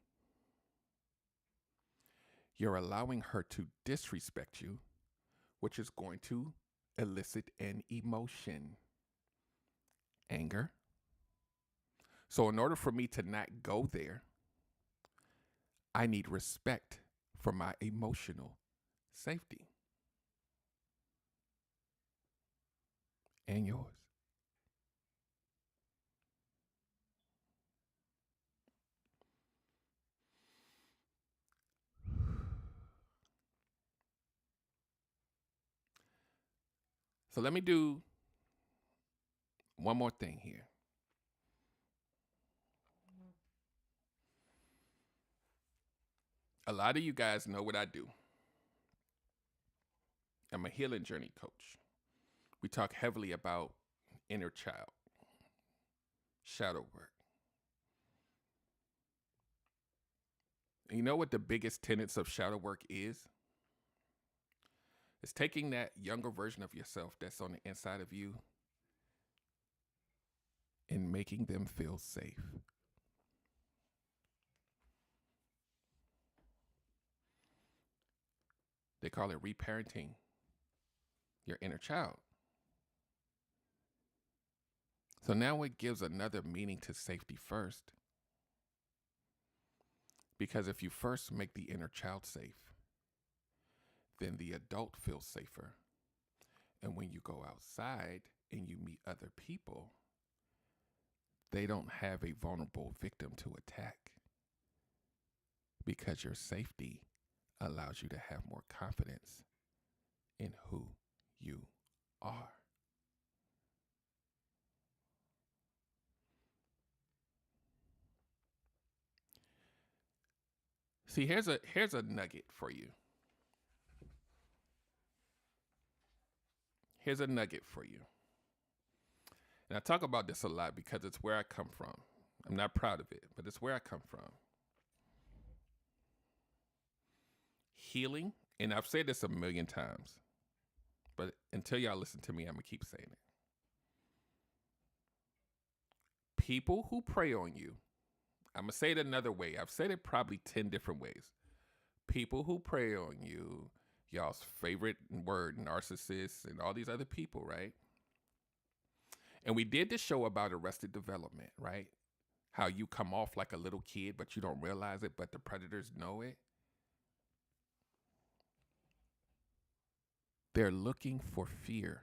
A: you're allowing her to disrespect you, which is going to elicit an emotion, anger. So in order for me to not go there, I need respect for my emotional safety and yours. So let me do one more thing here. A lot of you guys know what I do. I'm a healing journey coach. We talk heavily about inner child, shadow work. And you know what the biggest tenets of shadow work is? It's taking that younger version of yourself that's on the inside of you and making them feel safe. They call it reparenting your inner child. So now it gives another meaning to safety first. Because if you first make the inner child safe, then the adult feels safer. And when you go outside and you meet other people, they don't have a vulnerable victim to attack. Because your safety allows you to have more confidence in who you are. See, here's a nugget for you. Here's a nugget for you. And I talk about this a lot because it's where I come from. I'm not proud of it, but it's where I come from. Healing, and I've said this a million times, but until y'all listen to me, I'm going to keep saying it. People who prey on you, I'm going to say it another way. I've said it probably 10 different ways. People who prey on you, y'all's favorite word, narcissists, and all these other people, right? And we did this show about arrested development, right? How you come off like a little kid, but you don't realize it, but the predators know it. They're looking for fear.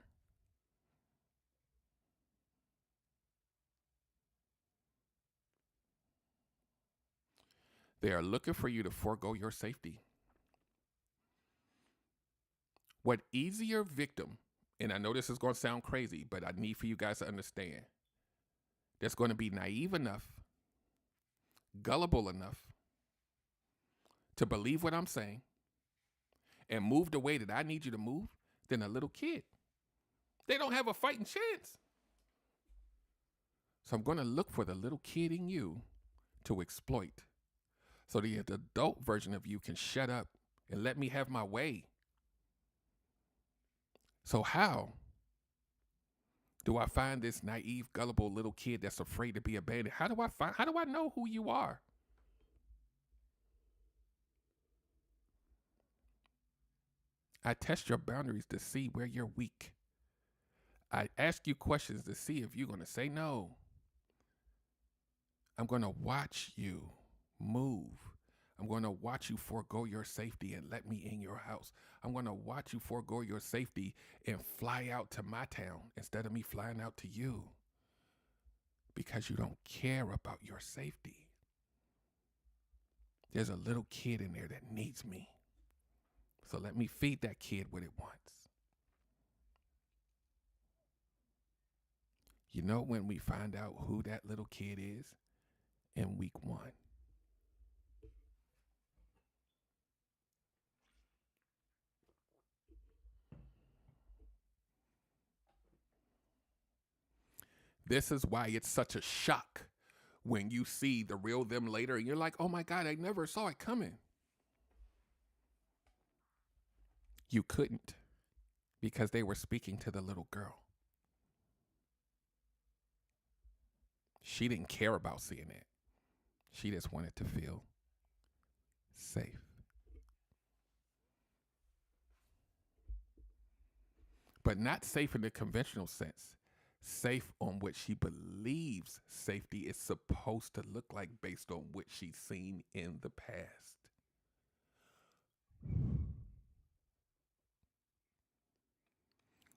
A: They are looking for you to forego your safety. What easier victim, and I know this is going to sound crazy, but I need for you guys to understand, that's going to be naive enough, gullible enough to believe what I'm saying and move the way that I need you to move than a little kid. They don't have a fighting chance. So I'm going to look for the little kid in you to exploit. So the adult version of you can shut up and let me have my way. So how do I find this naive, gullible little kid that's afraid to be abandoned? How do I know who you are? I test your boundaries to see where you're weak. I ask you questions to see if you're going to say no. I'm going to watch you move. I'm going to watch you forego your safety and let me in your house. I'm going to watch you forego your safety and fly out to my town instead of me flying out to you because you don't care about your safety. There's a little kid in there that needs me. So let me feed that kid what it wants. You know when we find out who that little kid is? In week 1. This is why it's such a shock when you see the real them later and you're like, oh my God, I never saw it coming. You couldn't. because they were speaking to the little girl. She didn't care about seeing it. She just wanted to feel safe. But not safe in the conventional sense. Safe on what she believes safety is supposed to look like based on what she's seen in the past.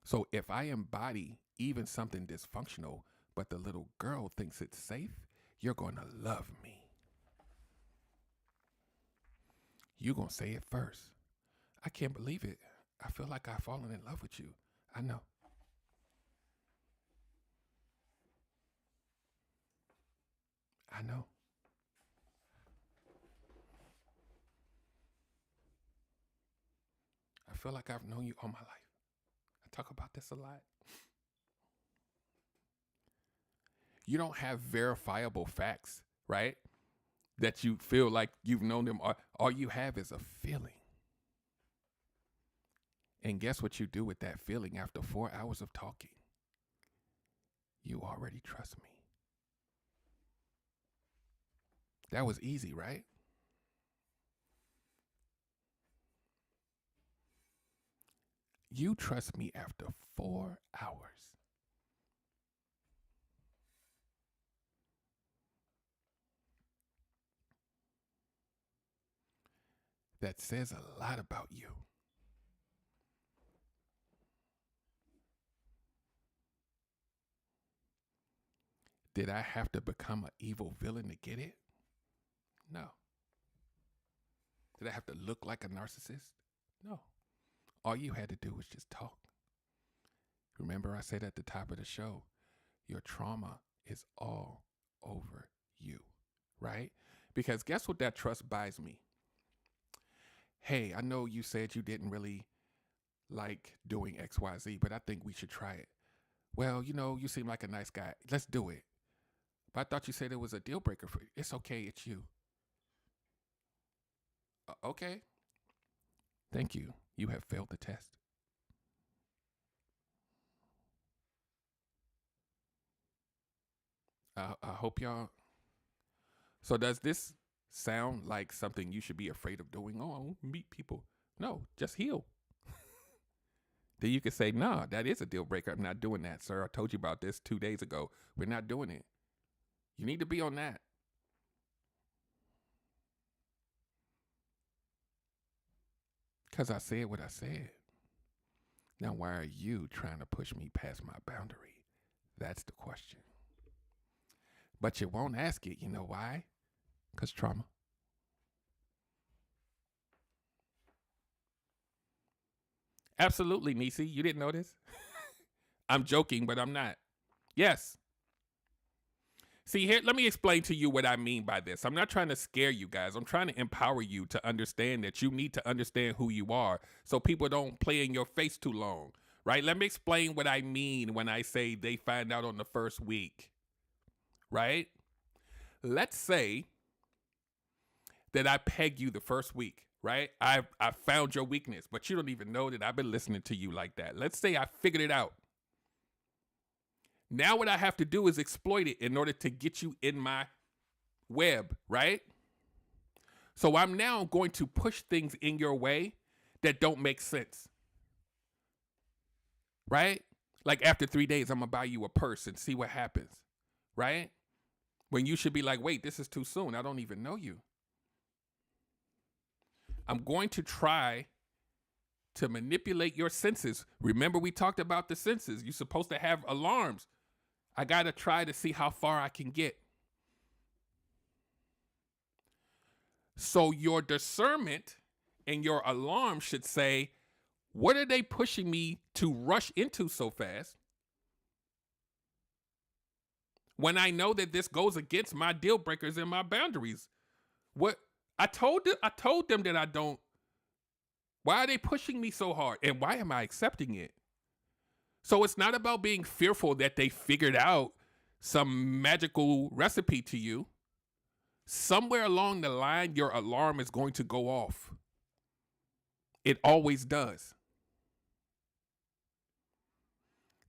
A: So if I embody even something dysfunctional, but the little girl thinks it's safe, you're going to love me. You're going to say it first. I can't believe it. I feel like I've fallen in love with you. I know. I know. I feel like I've known you all my life. I talk about this a lot. You don't have verifiable facts, right? That you feel like you've known them. All you have is a feeling. And guess what you do with that feeling after 4 hours of talking? You already trust me. That was easy, right? You trust me after 4 hours. That says a lot about you. Did I have to become an evil villain to get it? No. Did I have to look like a narcissist? No. All you had to do was just talk. Remember I said at the top of the show, your trauma is all over you, right? Because guess what that trust buys me? Hey, I know you said you didn't really like doing XYZ, but I think we should try it. Well, you seem like a nice guy. Let's do it. But I thought you said it was a deal breaker for you. It's okay. It's you. Okay. Thank you. You have failed the test. I hope y'all. So does this sound like something you should be afraid of doing? Oh, I won't meet people. No, just heal. Then you can say, nah, that is a deal breaker. I'm not doing that, sir. I told you about this 2 days ago. We're not doing it. You need to be on that. Because I said what I said. Now, why are you trying to push me past my boundary? That's the question. But you won't ask it. You know why? Because trauma. Absolutely, Nisi. You didn't know this? I'm joking, but I'm not. Yes. See, here, let me explain to you what I mean by this. I'm not trying to scare you guys. I'm trying to empower you to understand that you need to understand who you are so people don't play in your face too long, right? Let me explain what I mean when I say they find out on the first week, right? Let's say that I peg you the first week, right? I found your weakness, but you don't even know that I've been listening to you like that. Let's say I figured it out. Now what I have to do is exploit it in order to get you in my web, right? So I'm now going to push things in your way that don't make sense, right? Like after 3 days, I'm going to buy you a purse and see what happens, right? When you should be like, wait, this is too soon. I don't even know you. I'm going to try to manipulate your senses. Remember, we talked about the senses. You're supposed to have alarms. I got to try to see how far I can get. So your discernment and your alarm should say, what are they pushing me to rush into so fast? When I know that this goes against my deal breakers and my boundaries. What I told them that I don't. Why are they pushing me so hard? And why am I accepting it? So it's not about being fearful that they figured out some magical recipe to you. Somewhere along the line, your alarm is going to go off. It always does.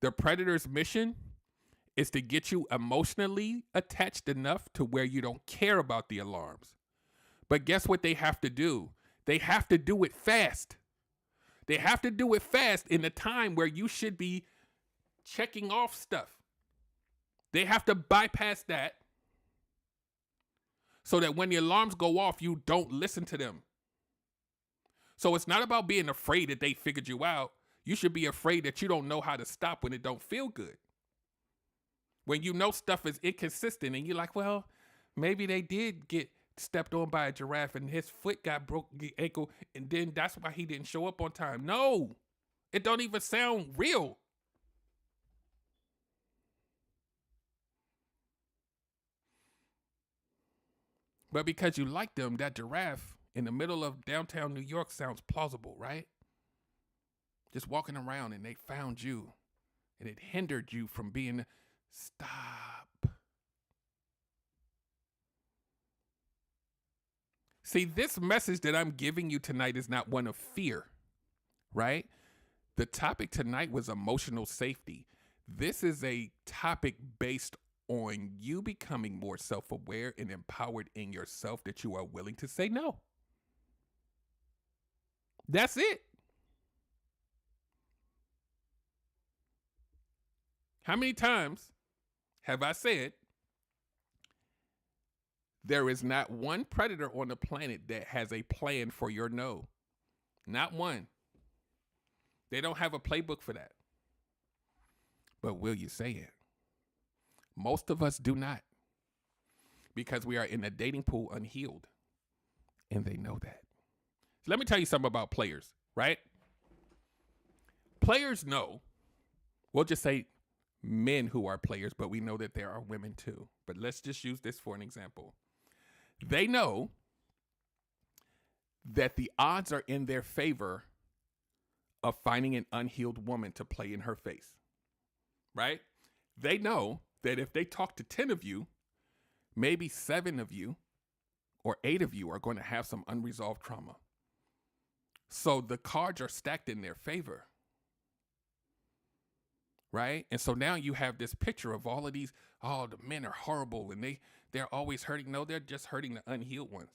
A: The predator's mission is to get you emotionally attached enough to where you don't care about the alarms. But guess what they have to do? They have to do it fast. They have to do it fast in the time where you should be checking off stuff. They have to bypass that so that when the alarms go off, you don't listen to them. So it's not about being afraid that they figured you out. You should be afraid that you don't know how to stop when it don't feel good. When you know stuff is inconsistent and you're like, well, maybe they did get stepped on by a giraffe and his foot got broke the ankle and then that's why he didn't show up on time. No, it don't even sound real. But because you like them, that giraffe in the middle of downtown New York sounds plausible, right? Just walking around and they found you and it hindered you from being, stop. See, this message that I'm giving you tonight is not one of fear, right? The topic tonight was emotional safety. This is a topic based on you becoming more self-aware and empowered in yourself that you are willing to say no. That's it. How many times have I said there is not one predator on the planet that has a plan for your no? Not one. They don't have a playbook for that. But will you say it? Most of us do not, because we are in a dating pool unhealed, and they know that. So let me tell you something about players, right? Players know, we'll just say men who are players, but we know that there are women too. But let's just use this for an example. They know that the odds are in their favor of finding an unhealed woman to play in her face, right? They know that if they talk to 10 of you, maybe 7 of you or 8 of you are going to have some unresolved trauma. So the cards are stacked in their favor, right? And so now you have this picture of all of these, oh, the men are horrible and they're always hurting. No, they're just hurting the unhealed ones.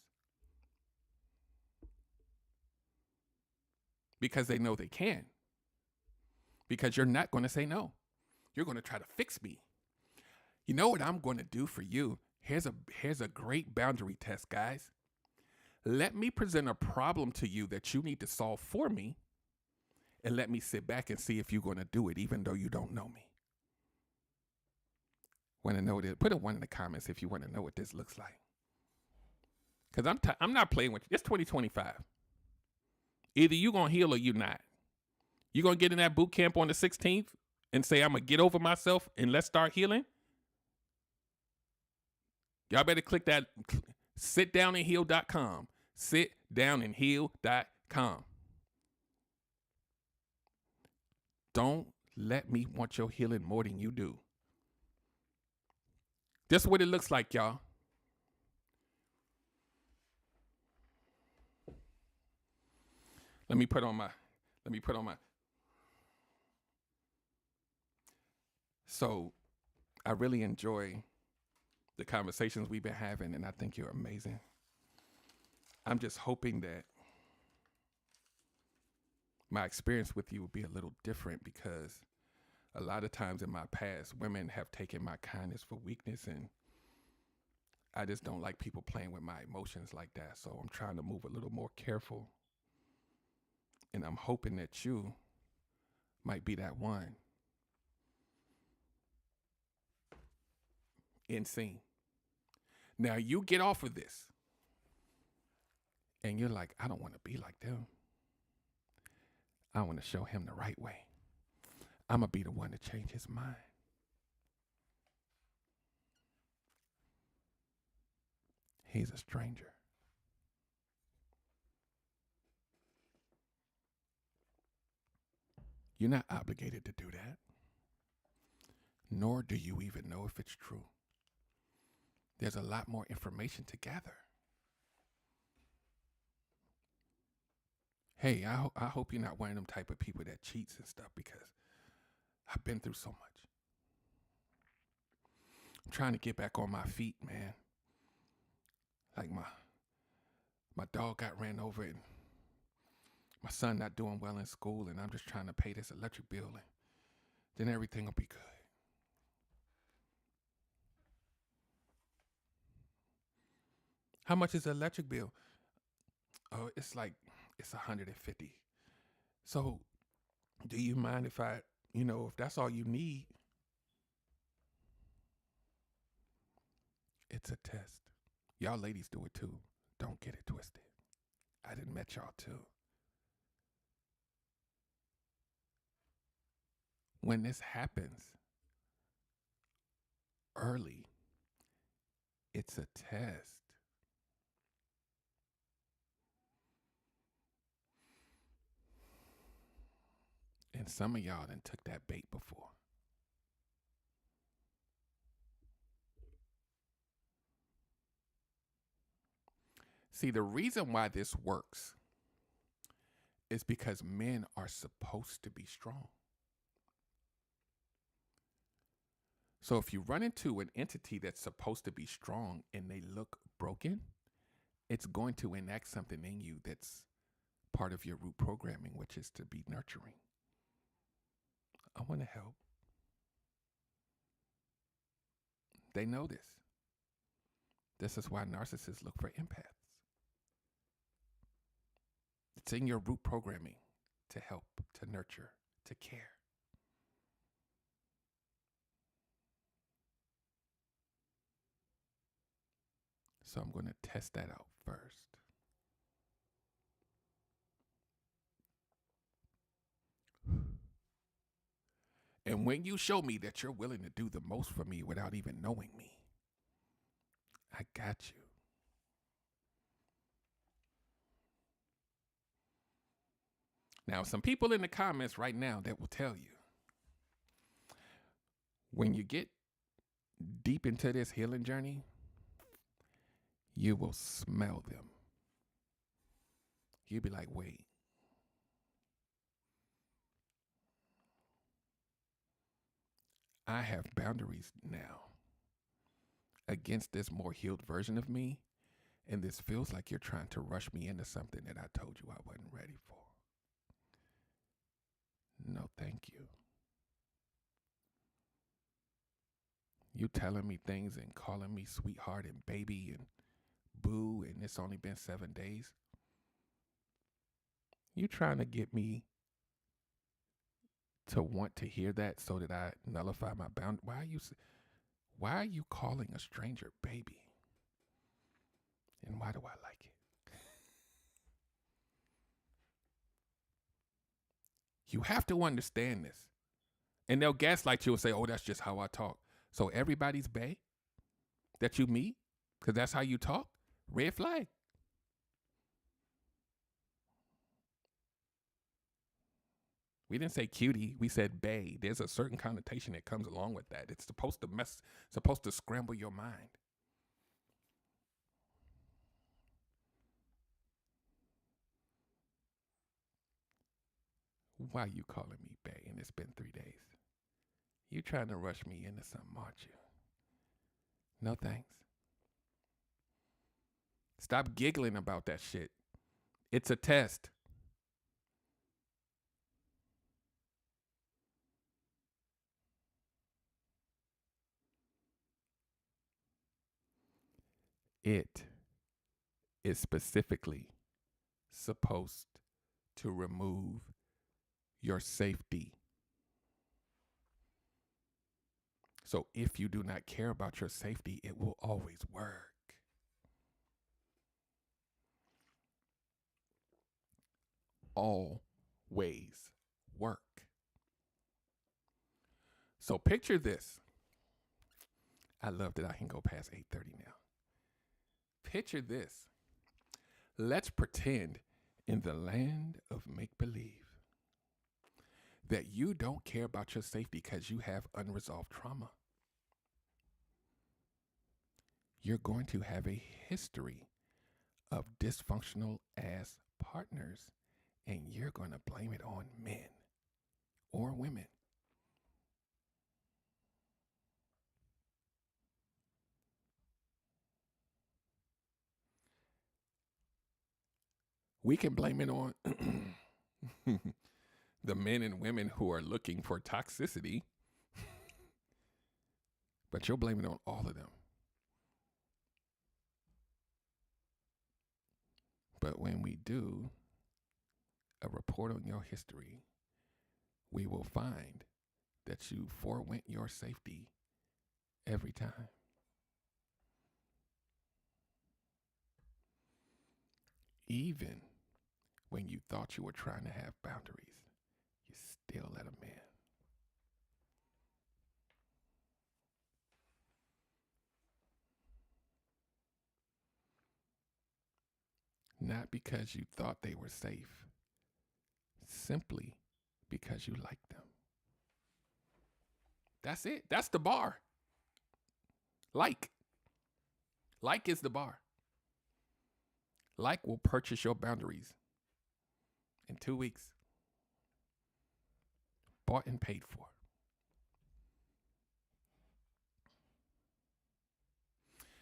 A: Because they know they can. Because you're not going to say no. You're going to try to fix me. You know what I'm going to do for you? Here's a great boundary test, guys. Let me present a problem to you that you need to solve for me, and let me sit back and see if you're going to do it, even though you don't know me. Want to know this? Put a 1 in the comments if you want to know what this looks like. Because I'm not playing with you. It's 2025. Either you're going to heal or you're not. You're going to get in that boot camp on the 16th and say, I'm going to get over myself and let's start healing. Y'all better click that sitdownandheal.com. Sitdownandheal.com. Don't let me want your healing more than you do. This is what it looks like, y'all. Let me put on my. So I really enjoy the conversations we've been having, and I think you're amazing. I'm just hoping that my experience with you will be a little different, because a lot of times in my past, women have taken my kindness for weakness, and I just don't like people playing with my emotions like that. So I'm trying to move a little more careful, and I'm hoping that you might be that one. Insane. Now you get off of this and you're like, I don't want to be like them. I want to show him the right way. I'm going to be the one to change his mind. He's a stranger. You're not obligated to do that. Nor do you even know if it's true. There's a lot more information to gather. Hey, I hope you're not one of them type of people that cheats and stuff, because I've been through so much. I'm trying to get back on my feet, man. Like my dog got ran over and my son not doing well in school, and I'm just trying to pay this electric bill, and then everything will be good. How much is the electric bill? Oh, it's $150. So do you mind if if that's all you need? It's a test. Y'all ladies do it too. Don't get it twisted. I done met y'all too. When this happens early, it's a test. And some of y'all done took that bait before. See, the reason why this works is because men are supposed to be strong. So if you run into an entity that's supposed to be strong and they look broken, it's going to enact something in you that's part of your root programming, which is to be nurturing. I want to help. They know this. This is why narcissists look for empaths. It's in your root programming to help, to nurture, to care. So I'm going to test that out first. And when you show me that you're willing to do the most for me without even knowing me, I got you. Now, some people in the comments right now that will tell you, when you get deep into this healing journey, you will smell them. You'll be like, wait. I have boundaries now against this more healed version of me, and this feels like you're trying to rush me into something that I told you I wasn't ready for. No, thank you. You telling me things and calling me sweetheart and baby and boo, and it's only been 7 days. You trying to get me to want to hear that so that I nullify my bound? Why are you calling a stranger baby? And why do I like it? You have to understand this. And they'll gaslight you and say, oh, that's just how I talk. So everybody's bae that you meet, because that's how you talk, red flag. We didn't say cutie, we said bae. There's a certain connotation that comes along with that. It's supposed to scramble your mind. Why you calling me bae and it's been 3 days? You trying to rush me into something, aren't you? No thanks. Stop giggling about that shit. It's a test. It is specifically supposed to remove your safety. So if you do not care about your safety, it will always work. Always work. So picture this. I love that I can go past 8:30 now. Picture this. Let's pretend in the land of make-believe that you don't care about your safety because you have unresolved trauma. You're going to have a history of dysfunctional ass partners, and you're going to blame it on men or women. We can blame it on the men and women who are looking for toxicity, but you'll blame it on all of them. But when we do a report on your history, we will find that you forewent your safety every time. Even when you thought you were trying to have boundaries, you still let them in. Not because you thought they were safe, simply because you liked them. That's it. That's the bar. Like is the bar. Like will purchase your boundaries in 2 weeks. Bought and paid for.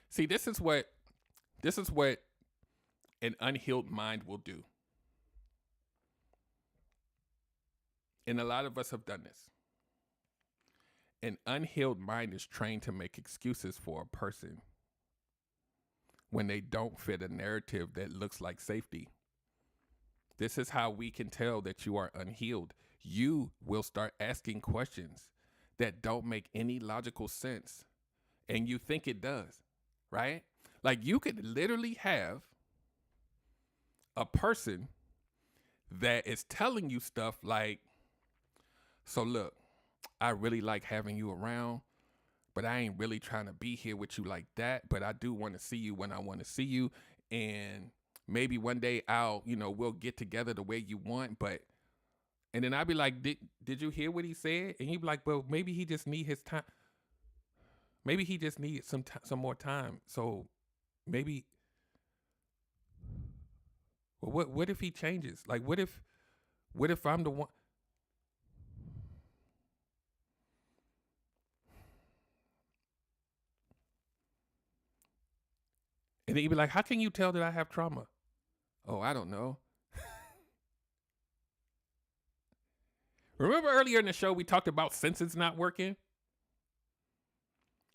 A: See, this is what an unhealed mind will do. And a lot of us have done this. An unhealed mind is trained to make excuses for a person when they don't fit a narrative that looks like safety. This is how we can tell that you are unhealed. You will start asking questions that don't make any logical sense, and you think it does, right? Like you could literally have a person that is telling you stuff like, so look, I really like having you around, but I ain't really trying to be here with you like that. But I do want to see you when I want to see you. And maybe one day we'll get together the way you want. And then I'd be like, did you hear what he said? And he'd be like, well, maybe he just need his time. Maybe he just needed some more time. So maybe, well, what if he changes? Like, what if I'm the one? And then he'd be like, how can you tell that I have trauma? Oh, I don't know. Remember earlier in the show, we talked about senses not working?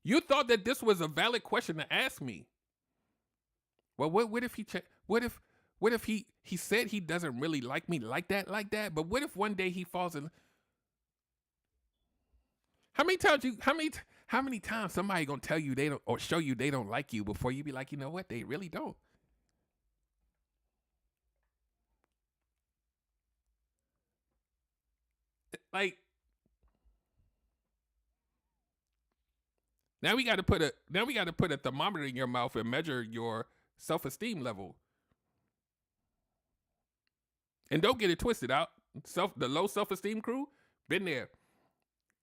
A: You thought that this was a valid question to ask me. Well, what if he what if he said he doesn't really like me like that, but what if one day he falls in? How many times somebody gonna tell you they don't or show you they don't like you before you be like, you know what, they really don't? Like, now we got to put a thermometer in your mouth and measure your self-esteem level. And don't get it twisted out. The low self-esteem crew, been there.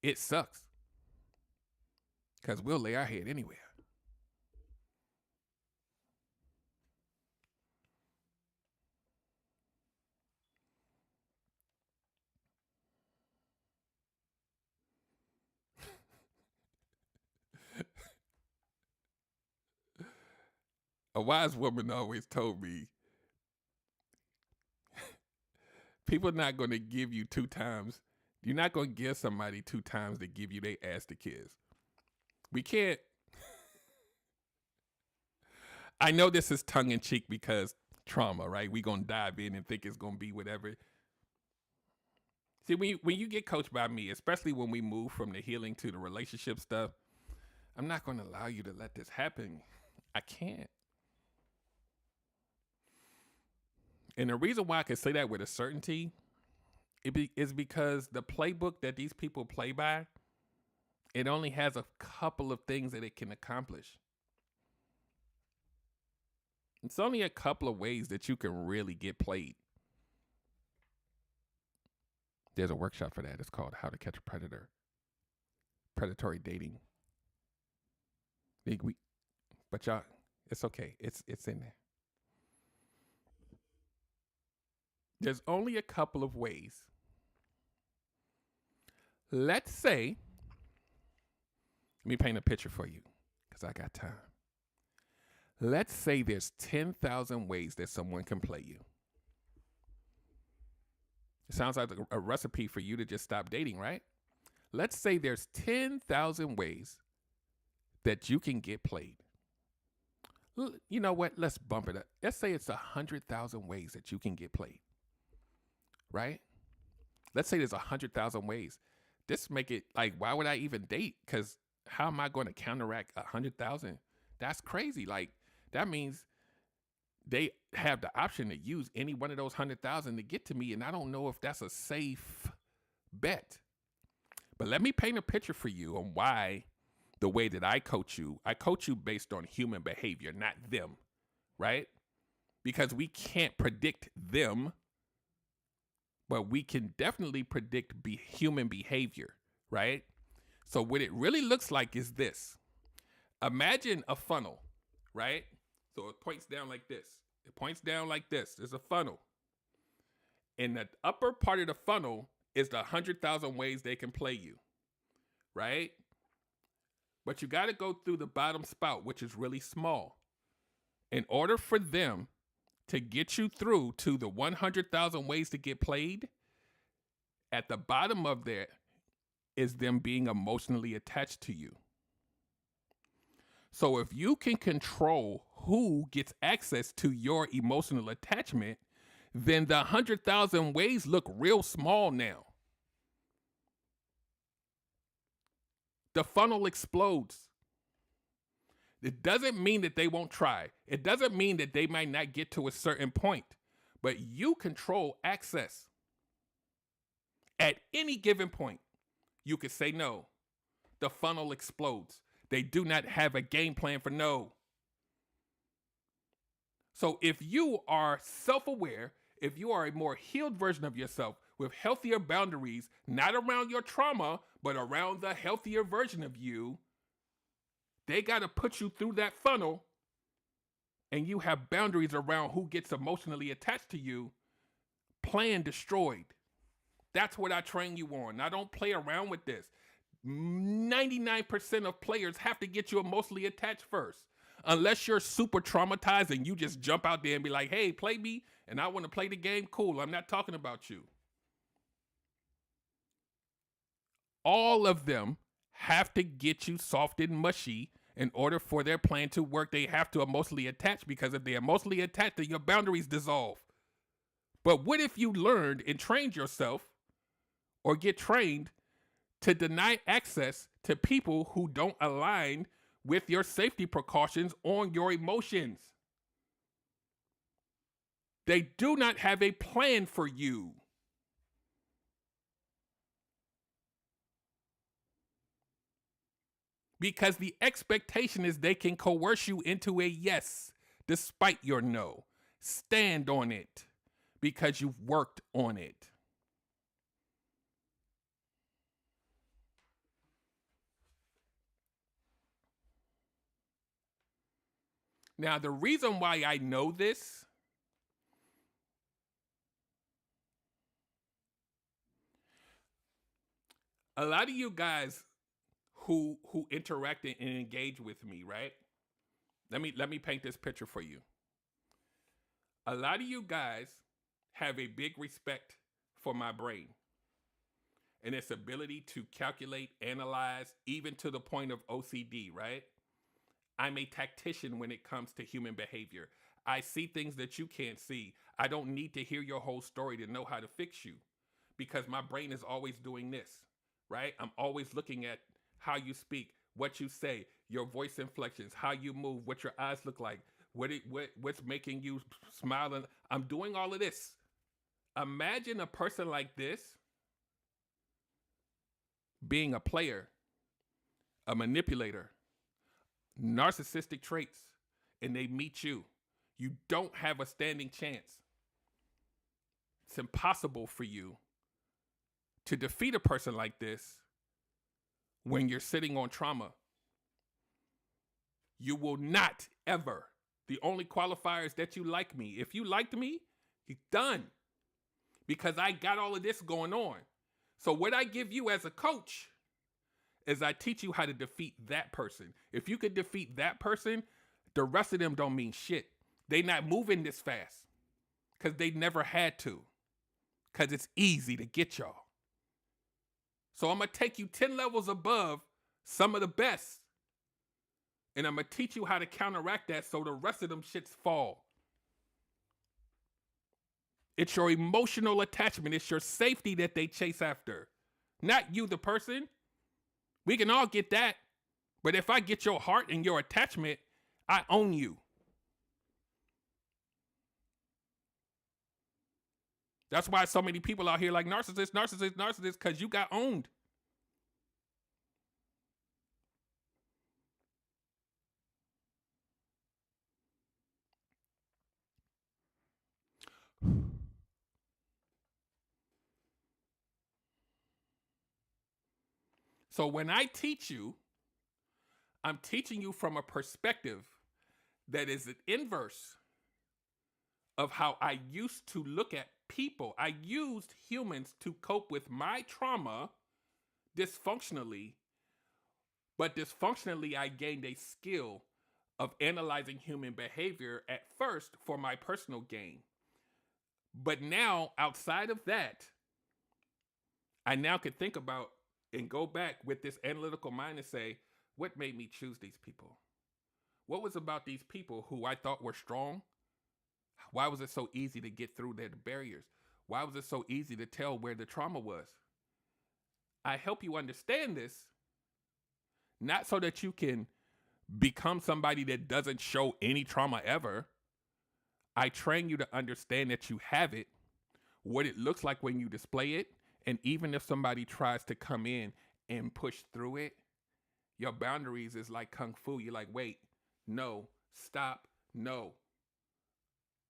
A: It sucks. Because we'll lay our head anywhere. A wise woman always told me, people are not going to give you 2 times. You're not going to give somebody 2 times to give you their ass to kiss. We can't. I know this is tongue in cheek because trauma, right? We're going to dive in and think it's going to be whatever. See, when you get coached by me, especially when we move from the healing to the relationship stuff, I'm not going to allow you to let this happen. I can't. And the reason why I can say that with a certainty is because the playbook that these people play by, it only has a couple of things that it can accomplish. It's only a couple of ways that you can really get played. There's a workshop for that. It's called How to Catch a Predator. Predatory dating. But y'all, it's okay. It's in there. There's only a couple of ways. Let's say, let me paint a picture for you because I got time. Let's say there's 10,000 ways that someone can play you. It sounds like a recipe for you to just stop dating, right? Let's say there's 10,000 ways that you can get played. You know what? Let's bump it up. Let's say it's 100,000 ways that you can get played, right? Let's say there's 100,000 ways. This make it like, why would I even date? Because how am I going to counteract 100,000? That's crazy. Like, that means they have the option to use any one of those 100,000 to get to me, and I don't know if that's a safe bet. But let me paint a picture for you on why the way that I coach you based on human behavior, not them, right? Because we can't predict them, but we can definitely predict human behavior, right? So what it really looks like is this. Imagine a funnel, right? So it points down like this. It points down like this. There's a funnel. In the upper part of the funnel is the 100,000 ways they can play you, right? But you got to go through the bottom spout, which is really small. In order for them to get you through to the 100,000 ways to get played, at the bottom of there is them being emotionally attached to you. So if you can control who gets access to your emotional attachment, then the 100,000 ways look real small now. The funnel explodes. It doesn't mean that they won't try. It doesn't mean that they might not get to a certain point, but you control access. At any given point, you could say no. The funnel explodes. They do not have a game plan for no. So if you are self-aware, if you are a more healed version of yourself with healthier boundaries, not around your trauma, but around the healthier version of you, they got to put you through that funnel, and you have boundaries around who gets emotionally attached to you. Plan destroyed. That's what I train you on. I don't play around with this. 99% of players have to get you emotionally attached first. Unless you're super traumatized and you just jump out there and be like, hey, play me, and I want to play the game, cool. I'm not talking about you. All of them have to get you soft and mushy in order for their plan to work. They have to emotionally attach, because if they're emotionally attached, then your boundaries dissolve. But what if you learned and trained yourself, or get trained to deny access to people who don't align with your safety precautions on your emotions? They do not have a plan for you. Because the expectation is they can coerce you into a yes despite your no. Stand on it because you've worked on it. Now, the reason why I know this a lot of you guys who interact and engage with me, right? Let me paint this picture for you. A lot of you guys have a big respect for my brain and its ability to calculate, analyze, even to the point of OCD, right? I'm a tactician when it comes to human behavior. I see things that you can't see. I don't need to hear your whole story to know how to fix you, because my brain is always doing this, right? I'm always looking at how you speak, what you say, your voice inflections, how you move, what your eyes look like, what's making you smile. I'm doing all of this. Imagine a person like this being a player, a manipulator, narcissistic traits, and they meet you. You don't have a standing chance. It's impossible for you to defeat a person like this when you're sitting on trauma. You will not ever. The only qualifier is that you like me. If you liked me, you're done. Because I got all of this going on. So what I give you as a coach is I teach you how to defeat that person. If you could defeat that person, the rest of them don't mean shit. They not moving this fast because they never had to. because it's easy to get y'all. So I'm going to take you 10 levels above some of the best. And I'm going to teach you how to counteract that so the rest of them shits fall. It's your emotional attachment. It's your safety that they chase after. Not you, the person. We can all get that. But if I get your heart and your attachment, I own you. That's why so many people out here like narcissists, because you got owned. So when I teach you, I'm teaching you from a perspective that is an inverse of how I used to look at people. I used humans to cope with my trauma dysfunctionally, but dysfunctionally I gained a skill of analyzing human behavior at first for my personal gain. But now, outside of that, I now can think about and go back with this analytical mind and say, what made me choose these people? What was about these people who I thought were strong? Why was it so easy to get through their barriers? Why was it so easy to tell where the trauma was? I help you understand this, not so that you can become somebody that doesn't show any trauma ever. I train you to understand that you have it, what it looks like when you display it, and even if somebody tries to come in and push through it, your boundaries is like kung fu. You're like, wait, no, stop, no.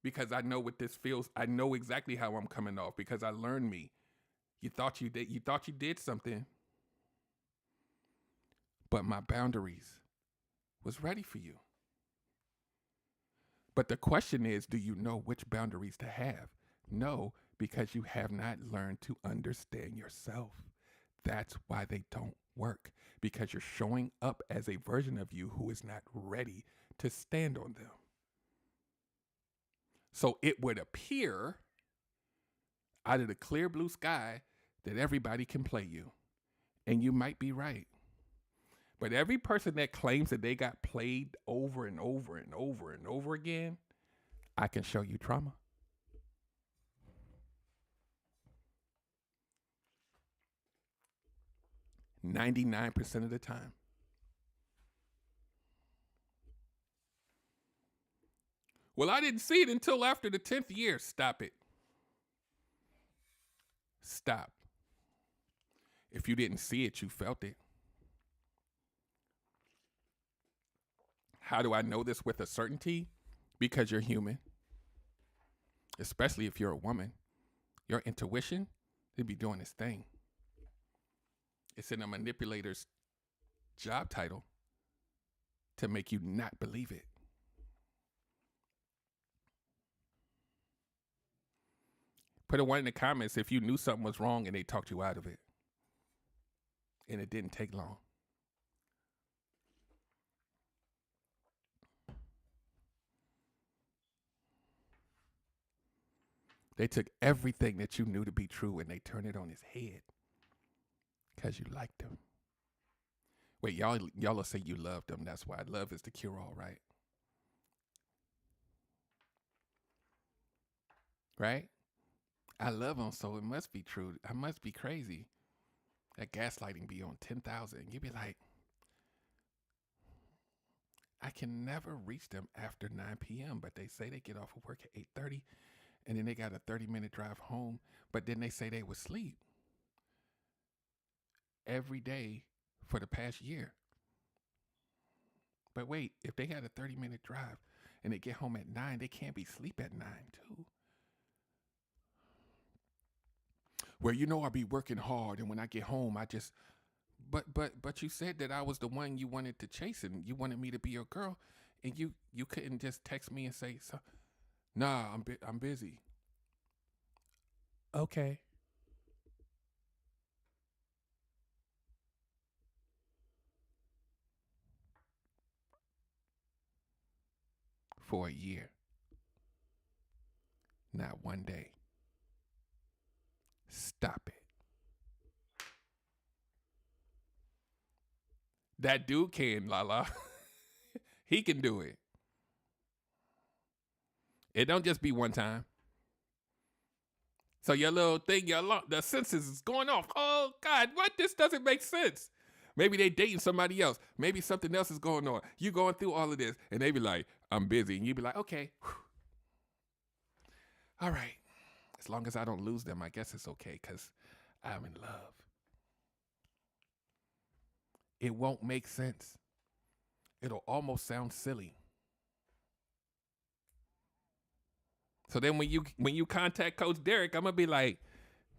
A: Because I know what this feels. I know exactly how I'm coming off because I learned me. You thought you did something, but my boundaries was ready for you. But the question is, do you know which boundaries to have? No, because you have not learned to understand yourself. That's why they don't work, because you're showing up as a version of you who is not ready to stand on them. So it would appear out of the clear blue sky that everybody can play you. And you might be right. But every person that claims that they got played over and over and over and over again, I can show you trauma. %99 of the time. Well, I didn't see it until after the 10th year. Stop it. Stop. If you didn't see it, you felt it. How do I know this with a certainty? Because you're human. Especially if you're a woman. Your intuition, they be doing this thing. It's in a manipulator's job title to make you not believe it. Put a 1 in the comments if you knew something was wrong and they talked you out of it. And it didn't take long. They took everything that you knew to be true and they turned it on his head because you liked him. Wait, y'all will say you loved him. That's why love is the cure-all, right? Right? I love him, so it must be true. I must be crazy. That gaslighting be on 10,000. You be like, I can never reach them after 9 p.m., but they say they get off of work at 8:30, and then they got a 30-minute drive home, but then they say they would sleep every day for the past year. But wait, if they had a 30-minute drive and they get home at 9, they can't be asleep at 9 too. Well, you know, I be working hard, and when I get home, I just, but you said that I was the one you wanted to chase, and you wanted me to be your girl, and you couldn't just text me and say, so, nah, I'm busy. Okay. For a year. Not one day. Stop it. That dude can, Lala. He can do it. It don't just be one time. So your little thing, the senses is going off. Oh God, what? This doesn't make sense. Maybe they dating somebody else. Maybe something else is going on. You going through all of this, and they be like, "I'm busy," and you be like, "Okay, all right. As long as I don't lose them, I guess it's okay because I'm in love." It won't make sense. It'll almost sound silly. So then when you contact Coach Derek, I'm gonna be like,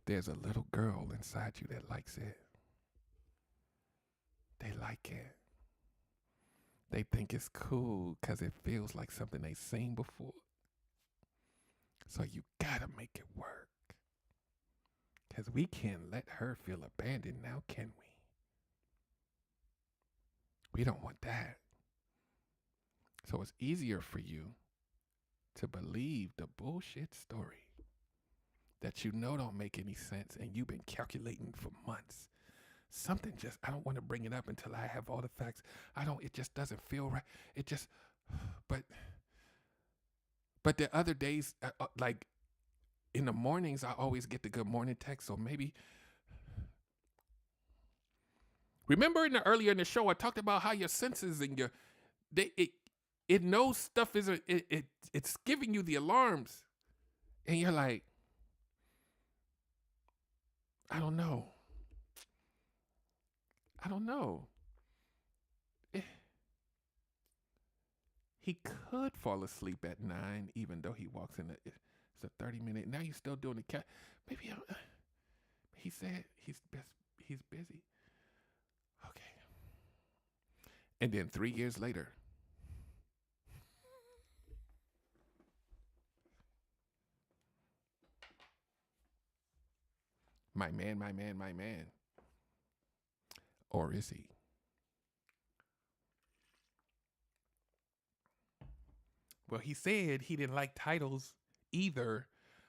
A: "There's a little girl inside you that likes it. They like it. They think it's cool because it feels like something they've seen before. So you gotta make it work. Because we can't let her feel abandoned now, can we? We don't want that. So it's easier for you to believe the bullshit story that you know don't make any sense and you've been calculating for months. Something just, I don't want to bring it up until I have all the facts. It just doesn't feel right. It just, but the other days, like in the mornings, I always get the good morning text. So maybe, remember earlier in the show, I talked about how your senses and it knows stuff it's giving you the alarms. And you're like, I don't know. He could fall asleep at 9, even though he walks in it's a 30-minute. Now you're still doing the cat. Maybe he said he's busy. Okay. And then 3 years later, my man. Or is he? Well, he said he didn't like titles either,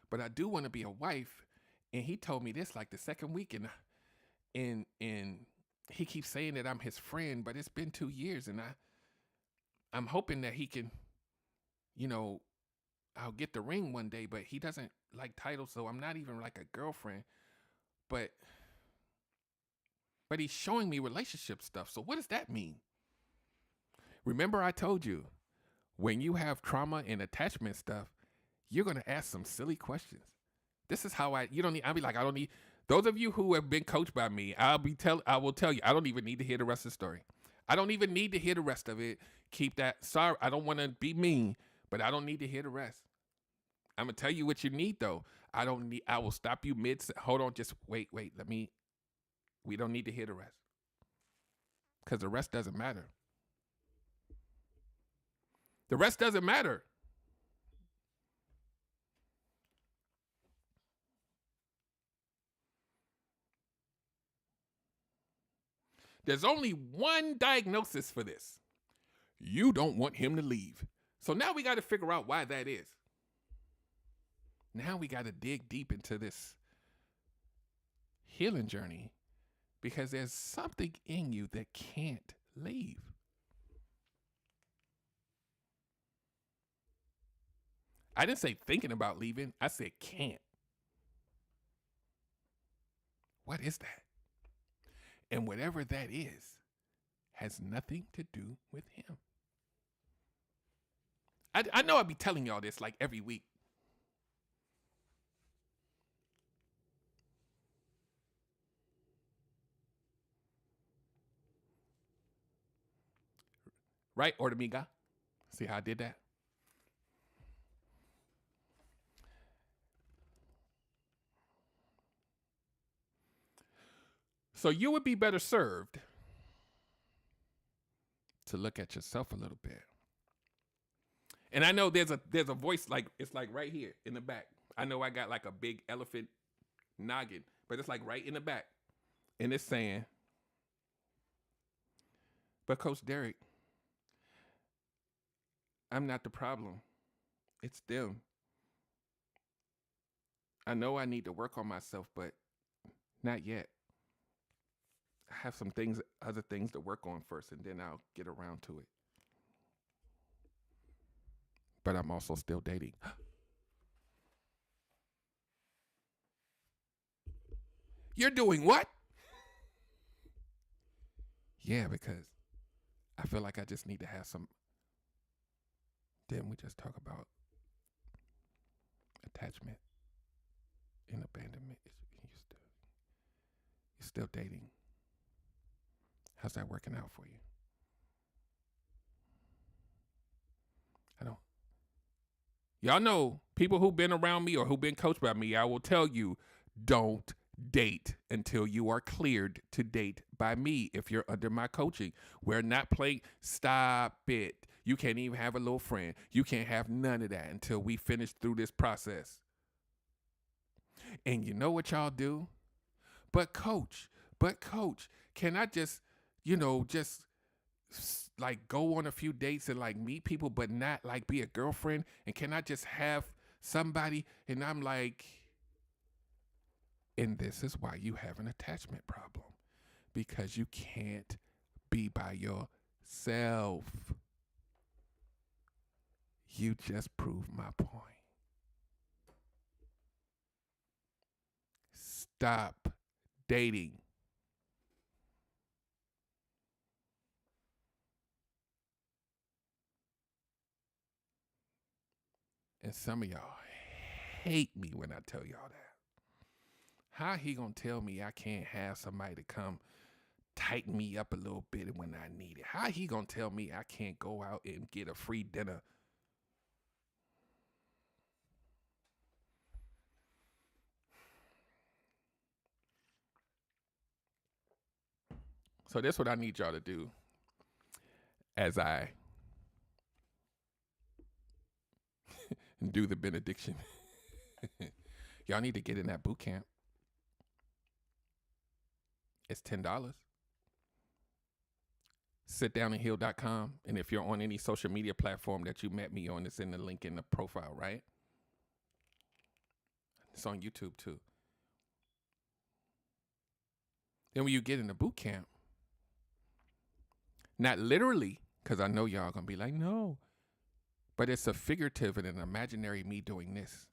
A: but I do want to be a wife. And he told me this like the second week, and he keeps saying that I'm his friend, but it's been 2 years, and I'm hoping that he can, I'll get the ring one day, but he doesn't like titles, so I'm not even like a girlfriend. But he's showing me relationship stuff. So what does that mean? Remember I told you, when you have trauma and attachment stuff, you're going to ask some silly questions. This is how I'll be like, I don't need, those of you who have been coached by me, I will tell you, I don't even need to hear the rest of the story. I don't even need to hear the rest of it. Keep that. Sorry, I don't want to be mean, but I don't need to hear the rest. I'm going to tell you what you need though. I will stop you hold on, just wait, we don't need to hear the rest. Because the rest doesn't matter. The rest doesn't matter. There's only one diagnosis for this. You don't want him to leave. So now we got to figure out why that is. Now we got to dig deep into this healing journey because there's something in you that can't leave. I didn't say thinking about leaving. I said can't. What is that? And whatever that is has nothing to do with him. I know I'll be telling y'all this like every week. Right, Ortemiga? See how I did that? So you would be better served to look at yourself a little bit. And I know there's a voice like, it's like right here in the back. I know I got like a big elephant noggin, but it's like right in the back. And it's saying, but Coach Derek, I'm not the problem. It's them. I know I need to work on myself, but Not yet. I have some things, other things to work on first, and then I'll get around to it. But I'm also still dating. You're doing what? Yeah, because I feel like I just need to have some. Didn't we just talk about attachment and abandonment? You're still dating. How's that working out for you? I don't. Y'all know people who've been around me or who've been coached by me, I will tell you, don't date until you are cleared to date by me if you're under my coaching. We're not playing. Stop it. You can't even have a little friend. You can't have none of that until we finish through this process. And you know what y'all do? But coach, can I just, just like go on a few dates and like meet people, but not like be a girlfriend? And can I just have somebody? And I'm like, and this is why you have an attachment problem, because you can't be by yourself. You just proved my point. Stop dating. And some of y'all hate me when I tell y'all that. How he gonna tell me I can't have somebody to come tighten me up a little bit when I need it? How he gonna tell me I can't go out and get a free dinner? So that's what I need y'all to do as I do the benediction. Y'all need to get in that boot camp. It's $10. Sitdownandheal.com. And if you're on any social media platform that you met me on, it's in the link in the profile, right? It's on YouTube too. Then when you get in the boot camp, not literally, because I know y'all gonna be like, no, but it's a figurative and an imaginary me doing this.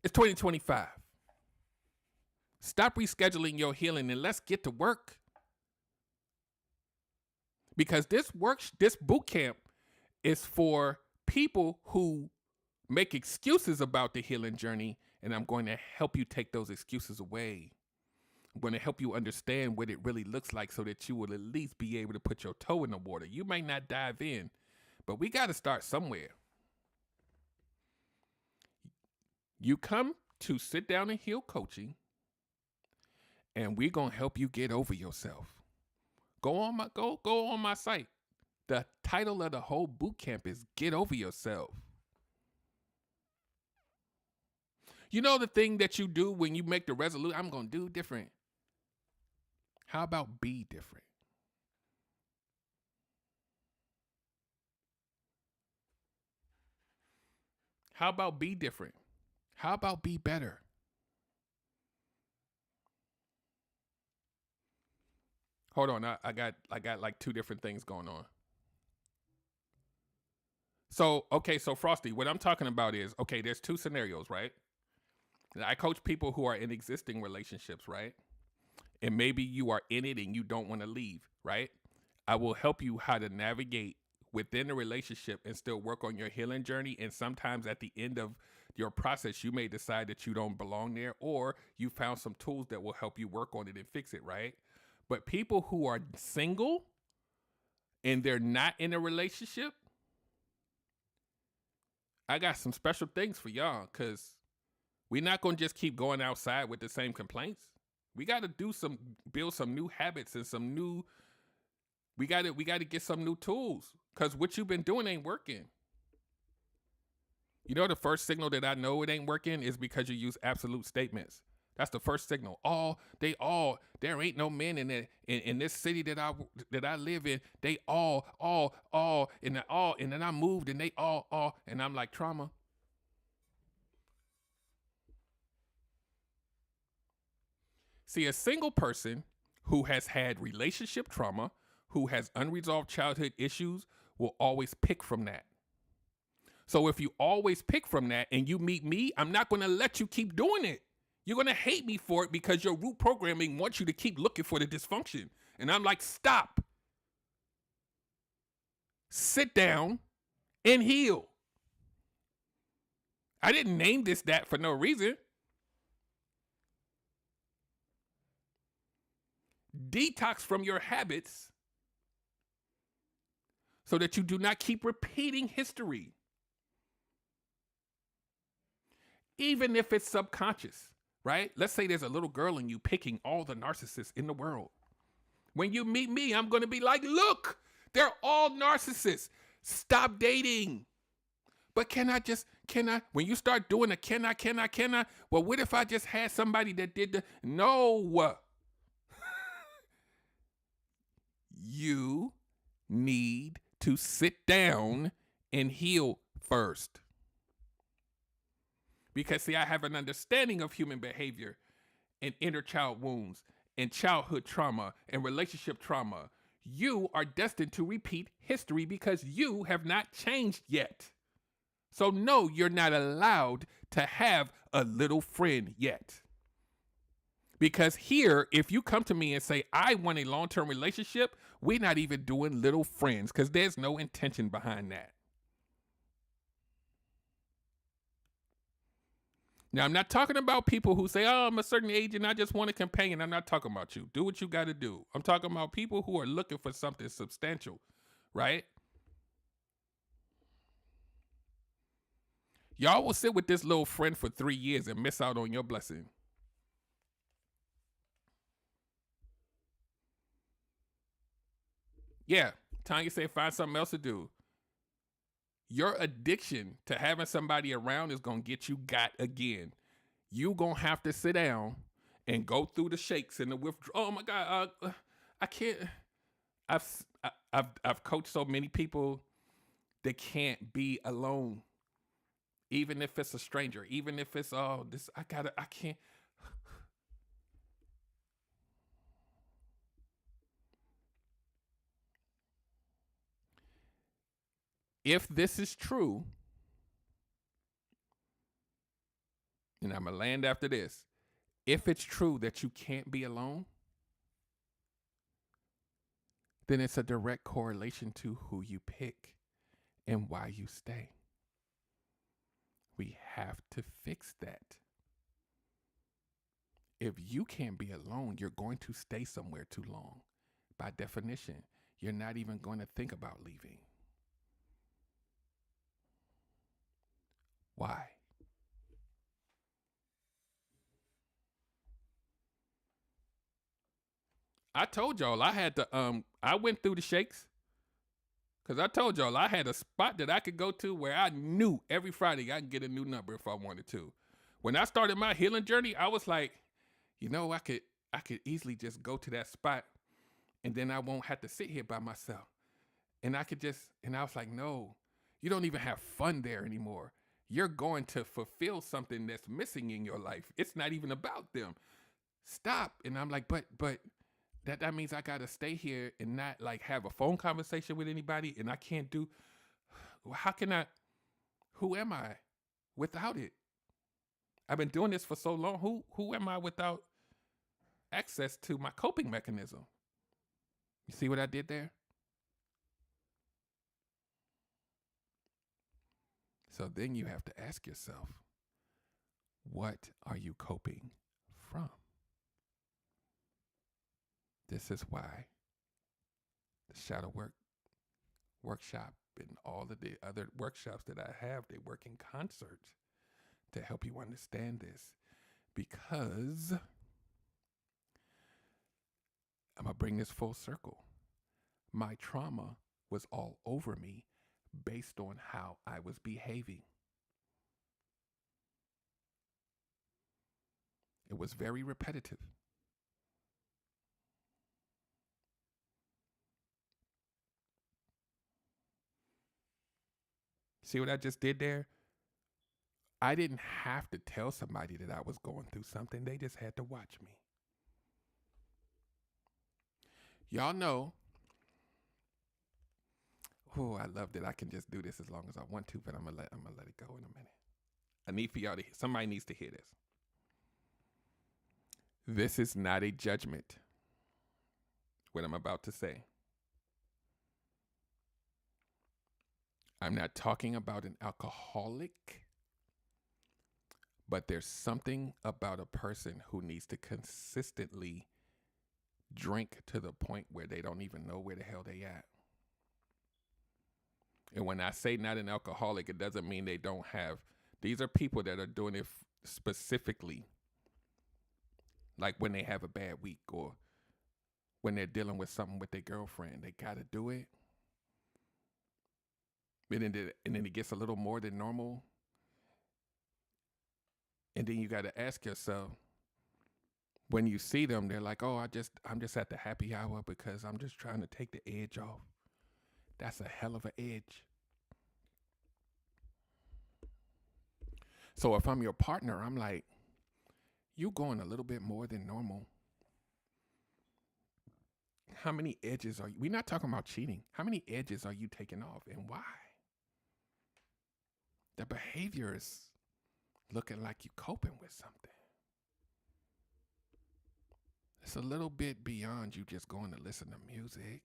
A: It's 2025. Stop rescheduling your healing and let's get to work. Because this boot camp is for people who make excuses about the healing journey, and I'm going to help you take those excuses away. I'm going to help you understand what it really looks like so that you will at least be able to put your toe in the water. You may not dive in, but we got to start somewhere. You come to Sit Down and Heal Coaching, and we're going to help you get over yourself. Go on my site. The title of the whole boot camp is Get Over Yourself. You know the thing that you do when you make the resolution, I'm going to do different. How about be different? How about be different? How about be better? Hold on, I got like two different things going on. So Frosty, what I'm talking about is, okay, there's two scenarios, right? I coach people who are in existing relationships, right? And maybe you are in it and you don't want to leave, right? I will help you how to navigate within the relationship and still work on your healing journey. And sometimes at the end of your process, you may decide that you don't belong there, or you found some tools that will help you work on it and fix it, right? But people who are single and they're not in a relationship, I got some special things for y'all, because we're not going to just keep going outside with the same complaints. We got to build some new habits and we got to get some new tools, because what you've been doing ain't working. You know, the first signal that I know it ain't working is because you use absolute statements. That's the first signal. There ain't no men in this city that I live in. They all, and then I moved and they all, and I'm like, trauma. See, a single person who has had relationship trauma, who has unresolved childhood issues, will always pick from that. So if you always pick from that and you meet me, I'm not going to let you keep doing it. You're going to hate me for it because your root programming wants you to keep looking for the dysfunction. And I'm like, stop. Sit down and heal. I didn't name this that for no reason. Detox from your habits so that you do not keep repeating history. Even if it's subconscious, right? Let's say there's a little girl in you picking all the narcissists in the world. When you meet me, I'm going to be like, look, they're all narcissists. Stop dating. But can I, when you start doing a can I, well, what if I just had somebody that did the, no. You need to sit down and heal first. Because, see, I have an understanding of human behavior and inner child wounds and childhood trauma and relationship trauma. You are destined to repeat history because you have not changed yet. So, no, you're not allowed to have a little friend yet. Because here, if you come to me and say, I want a long-term relationship, we're not even doing little friends because there's no intention behind that. Now, I'm not talking about people who say, oh, I'm a certain age and I just want a companion. I'm not talking about you. Do what you got to do. I'm talking about people who are looking for something substantial, right? Y'all will sit with this little friend for 3 years and miss out on your blessing. Yeah, Tanya said find something else to do. Your addiction to having somebody around is going to get you got again. You going to have to sit down and go through the shakes and the withdrawal. Oh my God, I can't. I've coached so many people that can't be alone. Even if it's a stranger, even if it's, I can't. If this is true, and I'm going to land after this, if it's true that you can't be alone, then it's a direct correlation to who you pick and why you stay. We have to fix that. If you can't be alone, you're going to stay somewhere too long. By definition, you're not even going to think about leaving. Why? I told y'all I had to, I went through the shakes. Because I told y'all I had a spot that I could go to where I knew every Friday I could get a new number if I wanted to. When I started my healing journey, I was like, you know, I could easily just go to that spot and then I won't have to sit here by myself. And I was like, no, you don't even have fun there anymore. You're going to fulfill something that's missing in your life. It's not even about them. Stop. And I'm like, but that means I got to stay here and not like have a phone conversation with anybody. And I can't do, who am I without it? I've been doing this for so long. Who am I without access to my coping mechanism? You see what I did there? So then you have to ask yourself, what are you coping from? This is why the shadow work workshop and all of the other workshops that I have, they work in concert to help you understand this. Because I'm going to bring this full circle. My trauma was all over me based on how I was behaving. It was very repetitive. See what I just did there? I didn't have to tell somebody that I was going through something. They just had to watch me. Y'all know. Oh, I love that I can just do this as long as I want to, but I'm gonna let it go in a minute. I need for y'all to. Somebody needs to hear this. This is not a judgment. What I'm about to say. I'm not talking about an alcoholic, but there's something about a person who needs to consistently drink to the point where they don't even know where the hell they at. And when I say not an alcoholic, it doesn't mean they don't have. These are people that are doing it specifically, like when they have a bad week or when they're dealing with something with their girlfriend. They got to do it. And then it gets a little more than normal. And then you got to ask yourself, when you see them, they're like, oh, I'm just at the happy hour because I'm just trying to take the edge off. That's a hell of an edge. So if I'm your partner, I'm like, you going a little bit more than normal. How many edges are you? We're not talking about cheating. How many edges are you taking off and why? The behavior is looking like you're coping with something. It's a little bit beyond you just going to listen to music.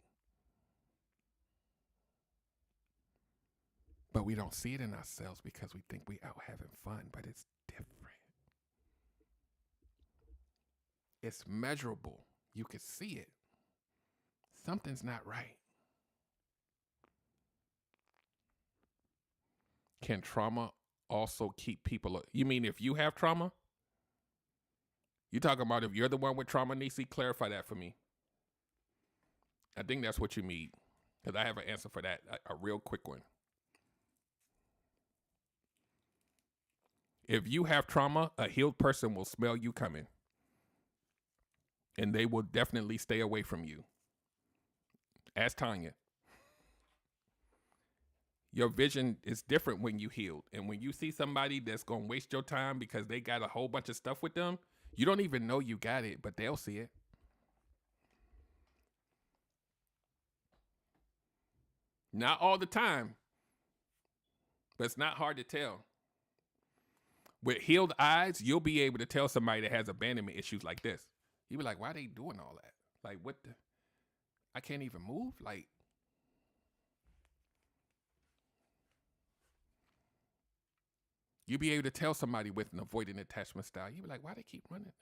A: But we don't see it in ourselves because we think we out having fun, but it's different. It's measurable. You can see it. Something's not right. Can trauma also keep people? You mean if you have trauma? You talking about if you're the one with trauma, Nisi? Clarify that for me. I think that's what you mean, because I have an answer for that, a real quick one. If you have trauma, a healed person will smell you coming, and they will definitely stay away from you. Ask Tanya. Your vision is different when you healed, and when you see somebody that's going to waste your time because they got a whole bunch of stuff with them, you don't even know you got it, but they'll see it. Not all the time, but it's not hard to tell. With healed eyes, you'll be able to tell somebody that has abandonment issues like this. You'll be like, why are they doing all that? Like, what the? I can't even move? Like, you'll be able to tell somebody with an avoidant attachment style. You'll be like, why they keep running?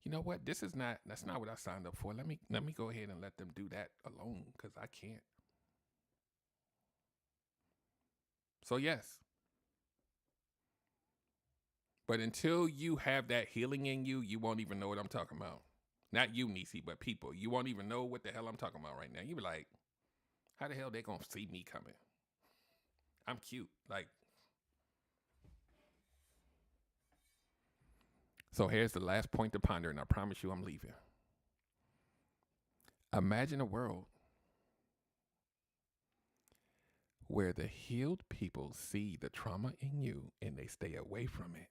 A: You know what? That's not what I signed up for. Let me go ahead and let them do that alone because I can't. So yes. But until you have that healing in you, you won't even know what I'm talking about. Not you, Nisi, but people. You won't even know what the hell I'm talking about right now. You be like, how the hell they gonna see me coming? I'm cute. Like, so here's the last point to ponder, and I promise you I'm leaving. Imagine a world where the healed people see the trauma in you and they stay away from it.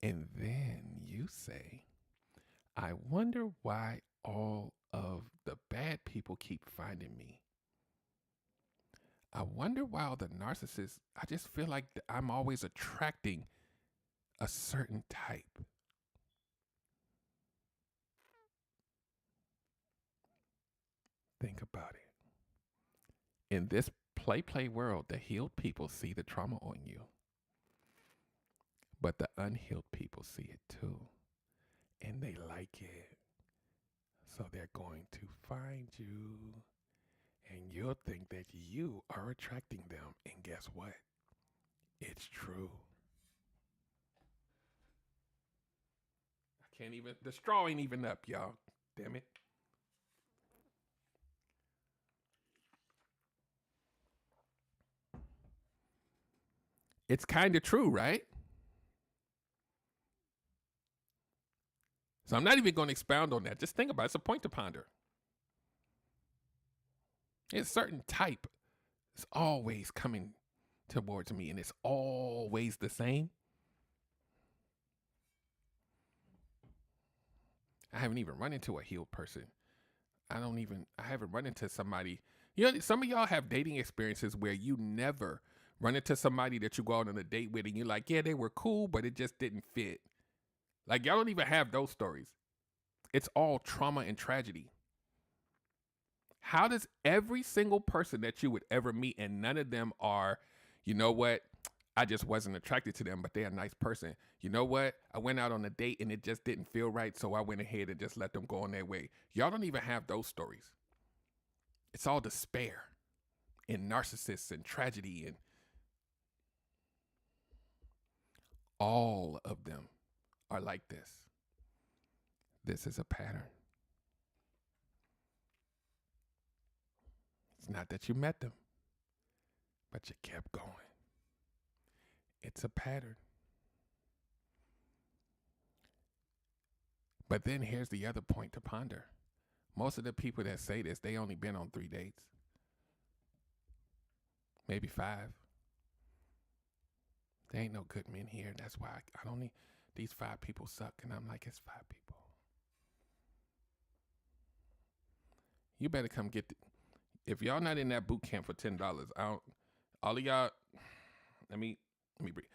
A: And then you say, I wonder why all of the bad people keep finding me. I wonder why all the narcissists, I just feel like I'm always attracting a certain type. Think about it. In this play world, the healed people see the trauma on you. But the unhealed people see it too. And they like it. So they're going to find you. And you'll think that you are attracting them. And guess what? It's true. I can't even, the straw ain't even up, y'all. Damn it. It's kind of true, right? So I'm not even going to expound on that. Just think about it. It's a point to ponder. It's a certain type. It's always coming towards me, and it's always the same. I haven't even run into a healed person I haven't run into somebody. You know, some of y'all have dating experiences where you never run into somebody that you go out on a date with and you're like, yeah, they were cool, but it just didn't fit. Like, y'all don't even have those stories. It's all trauma and tragedy. How does every single person that you would ever meet, and none of them are, you know what, I just wasn't attracted to them, but they're a nice person. You know what, I went out on a date and it just didn't feel right, so I went ahead and just let them go on their way. Y'all don't even have those stories. It's all despair and narcissists and tragedy, and all of them are like this. This is a pattern. It's not that you met them, but you kept going. It's a pattern. But then here's the other point to ponder. Most of the people that say this, they only been on 3 dates. Maybe 5. There ain't no good men here. That's why I don't need, these 5 people suck. And I'm like, it's 5 people. You better come get, if y'all not in that boot camp for $10, all of y'all, let me breathe.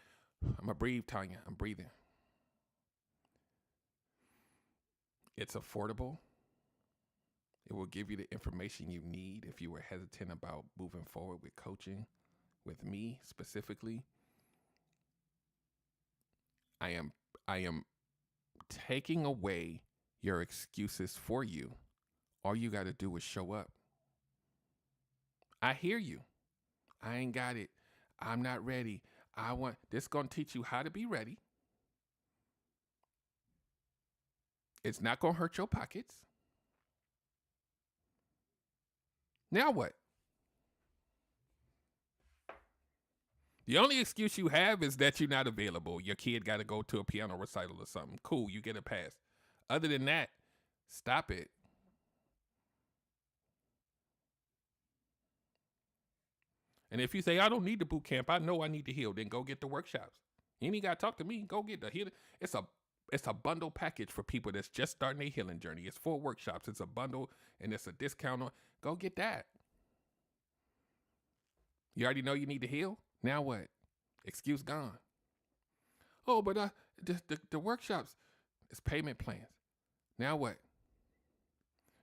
A: I'm going to breathe, Tanya. I'm breathing. It's affordable. It will give you the information you need if you were hesitant about moving forward with coaching, with me specifically. I am taking away your excuses for you. All you got to do is show up. I hear you. I ain't got it. I'm not ready. This going to teach you how to be ready. It's not going to hurt your pockets. Now what? The only excuse you have is that you're not available. Your kid got to go to a piano recital or something. Cool, you get a pass. Other than that, stop it. And if you say, I don't need the boot camp, I know I need to heal, then go get the workshops. You ain't got to talk to me. Go get the healing. It's a bundle package for people that's just starting their healing journey. It's 4 workshops. It's a bundle, and it's a discount on. Go get that. You already know you need to heal? Now what? Excuse gone. Oh, but the workshops, it's payment plans. Now what?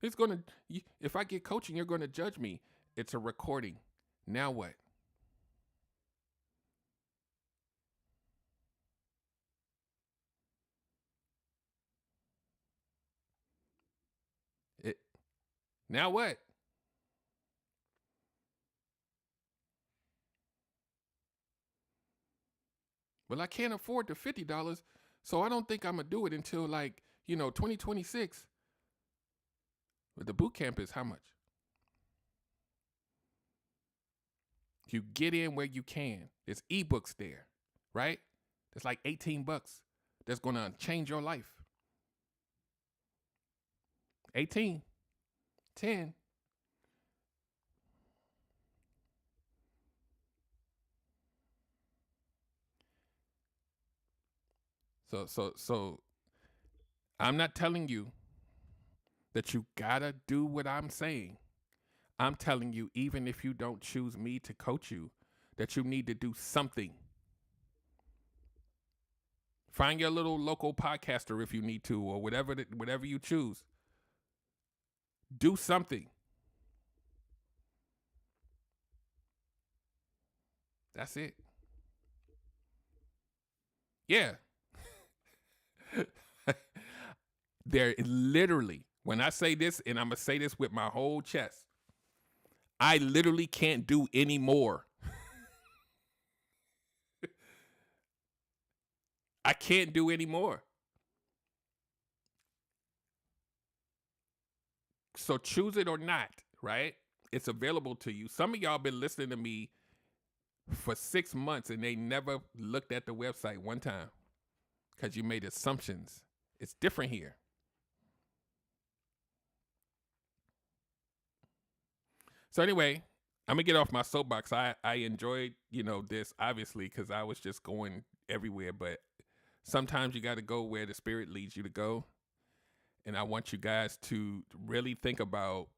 A: If I get coaching, you're going to judge me. It's a recording. Now what? Now what? Well, I can't afford the $50, so I don't think I'm going to do it until 2026. But the boot camp is how much? You get in where you can. There's ebooks there, right? There's like $18 that's going to change your life. 18, 10. So I'm not telling you that you gotta do what I'm saying. I'm telling you, even if you don't choose me to coach you, that you need to do something. Find your little local podcaster if you need to, or whatever you choose. Do something. That's it. Yeah. There literally, when I say this, and I'm going to say this with my whole chest, I literally can't do any more. I can't do any more. So choose it or not, right? It's available to you. Some of y'all been listening to me for 6 months and they never looked at the website one time because you made assumptions. It's different here. So anyway, I'm going to get off my soapbox. I enjoyed, this obviously because I was just going everywhere, but sometimes you got to go where the spirit leads you to go. And I want you guys to really think about,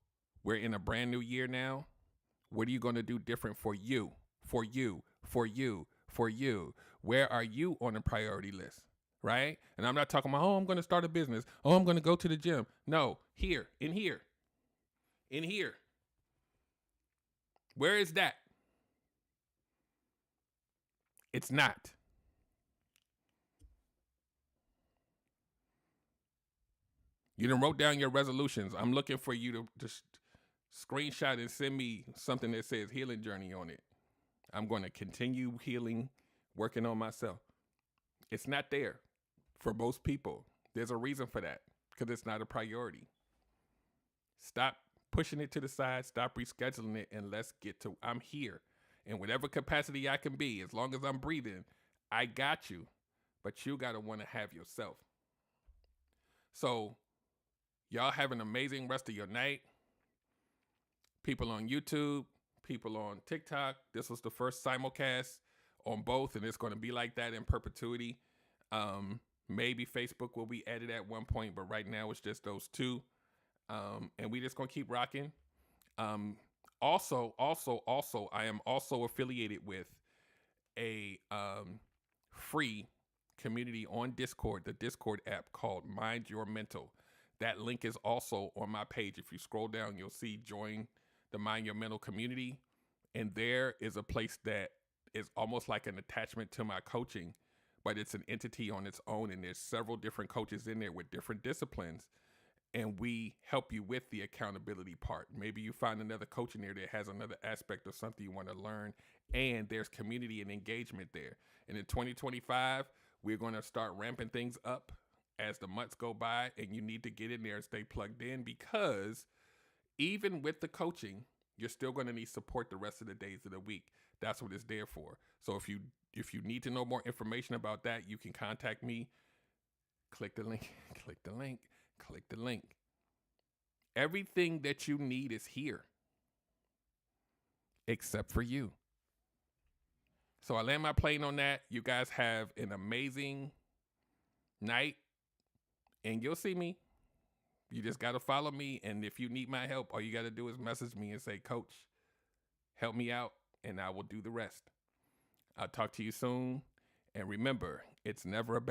A: we're in a brand new year now. What are you going to do different for you, for you, for you, for you? Where are you on the priority list, right? And I'm not talking about, oh, I'm going to start a business. Oh, I'm going to go to the gym. No, here, in here, in here. Where is that? It's not. You done wrote down your resolutions. I'm looking for you to just screenshot and send me something that says healing journey on it. I'm going to continue healing, working on myself. It's not there for most people. There's a reason for that, because it's not a priority. Stop pushing it to the side. Stop rescheduling it, and let's get to, I'm here. In whatever capacity I can be, as long as I'm breathing, I got you. But you got to want to have yourself. So y'all have an amazing rest of your night. People on YouTube, people on TikTok. This was the first simulcast on both, and it's going to be like that in perpetuity. Maybe Facebook will be added at one point, but right now it's just those two. And we just going to keep rocking. Also, I am also affiliated with a free community on Discord, the Discord app called Mind Your Mental. That link is also on my page. If you scroll down, you'll see join the Mind Your Mental community. And there is a place that is almost like an attachment to my coaching, but it's an entity on its own. And there's several different coaches in there with different disciplines. And we help you with the accountability part. Maybe you find another coach in there that has another aspect of something you want to learn. And there's community and engagement there. And in 2025, we're going to start ramping things up as the months go by. And you need to get in there and stay plugged in, because even with the coaching, you're still going to need support the rest of the days of the week. That's what it's there for. So if you need to know more information about that, you can contact me. Click the link, click the link. Click the link. Everything that you need is here, except for you. So I land my plane on that. You guys have an amazing night, and you'll see me. You just got to follow me. And if you need my help, all you got to do is message me and say, Coach, help me out, and I will do the rest. I'll talk to you soon. And remember, it's never about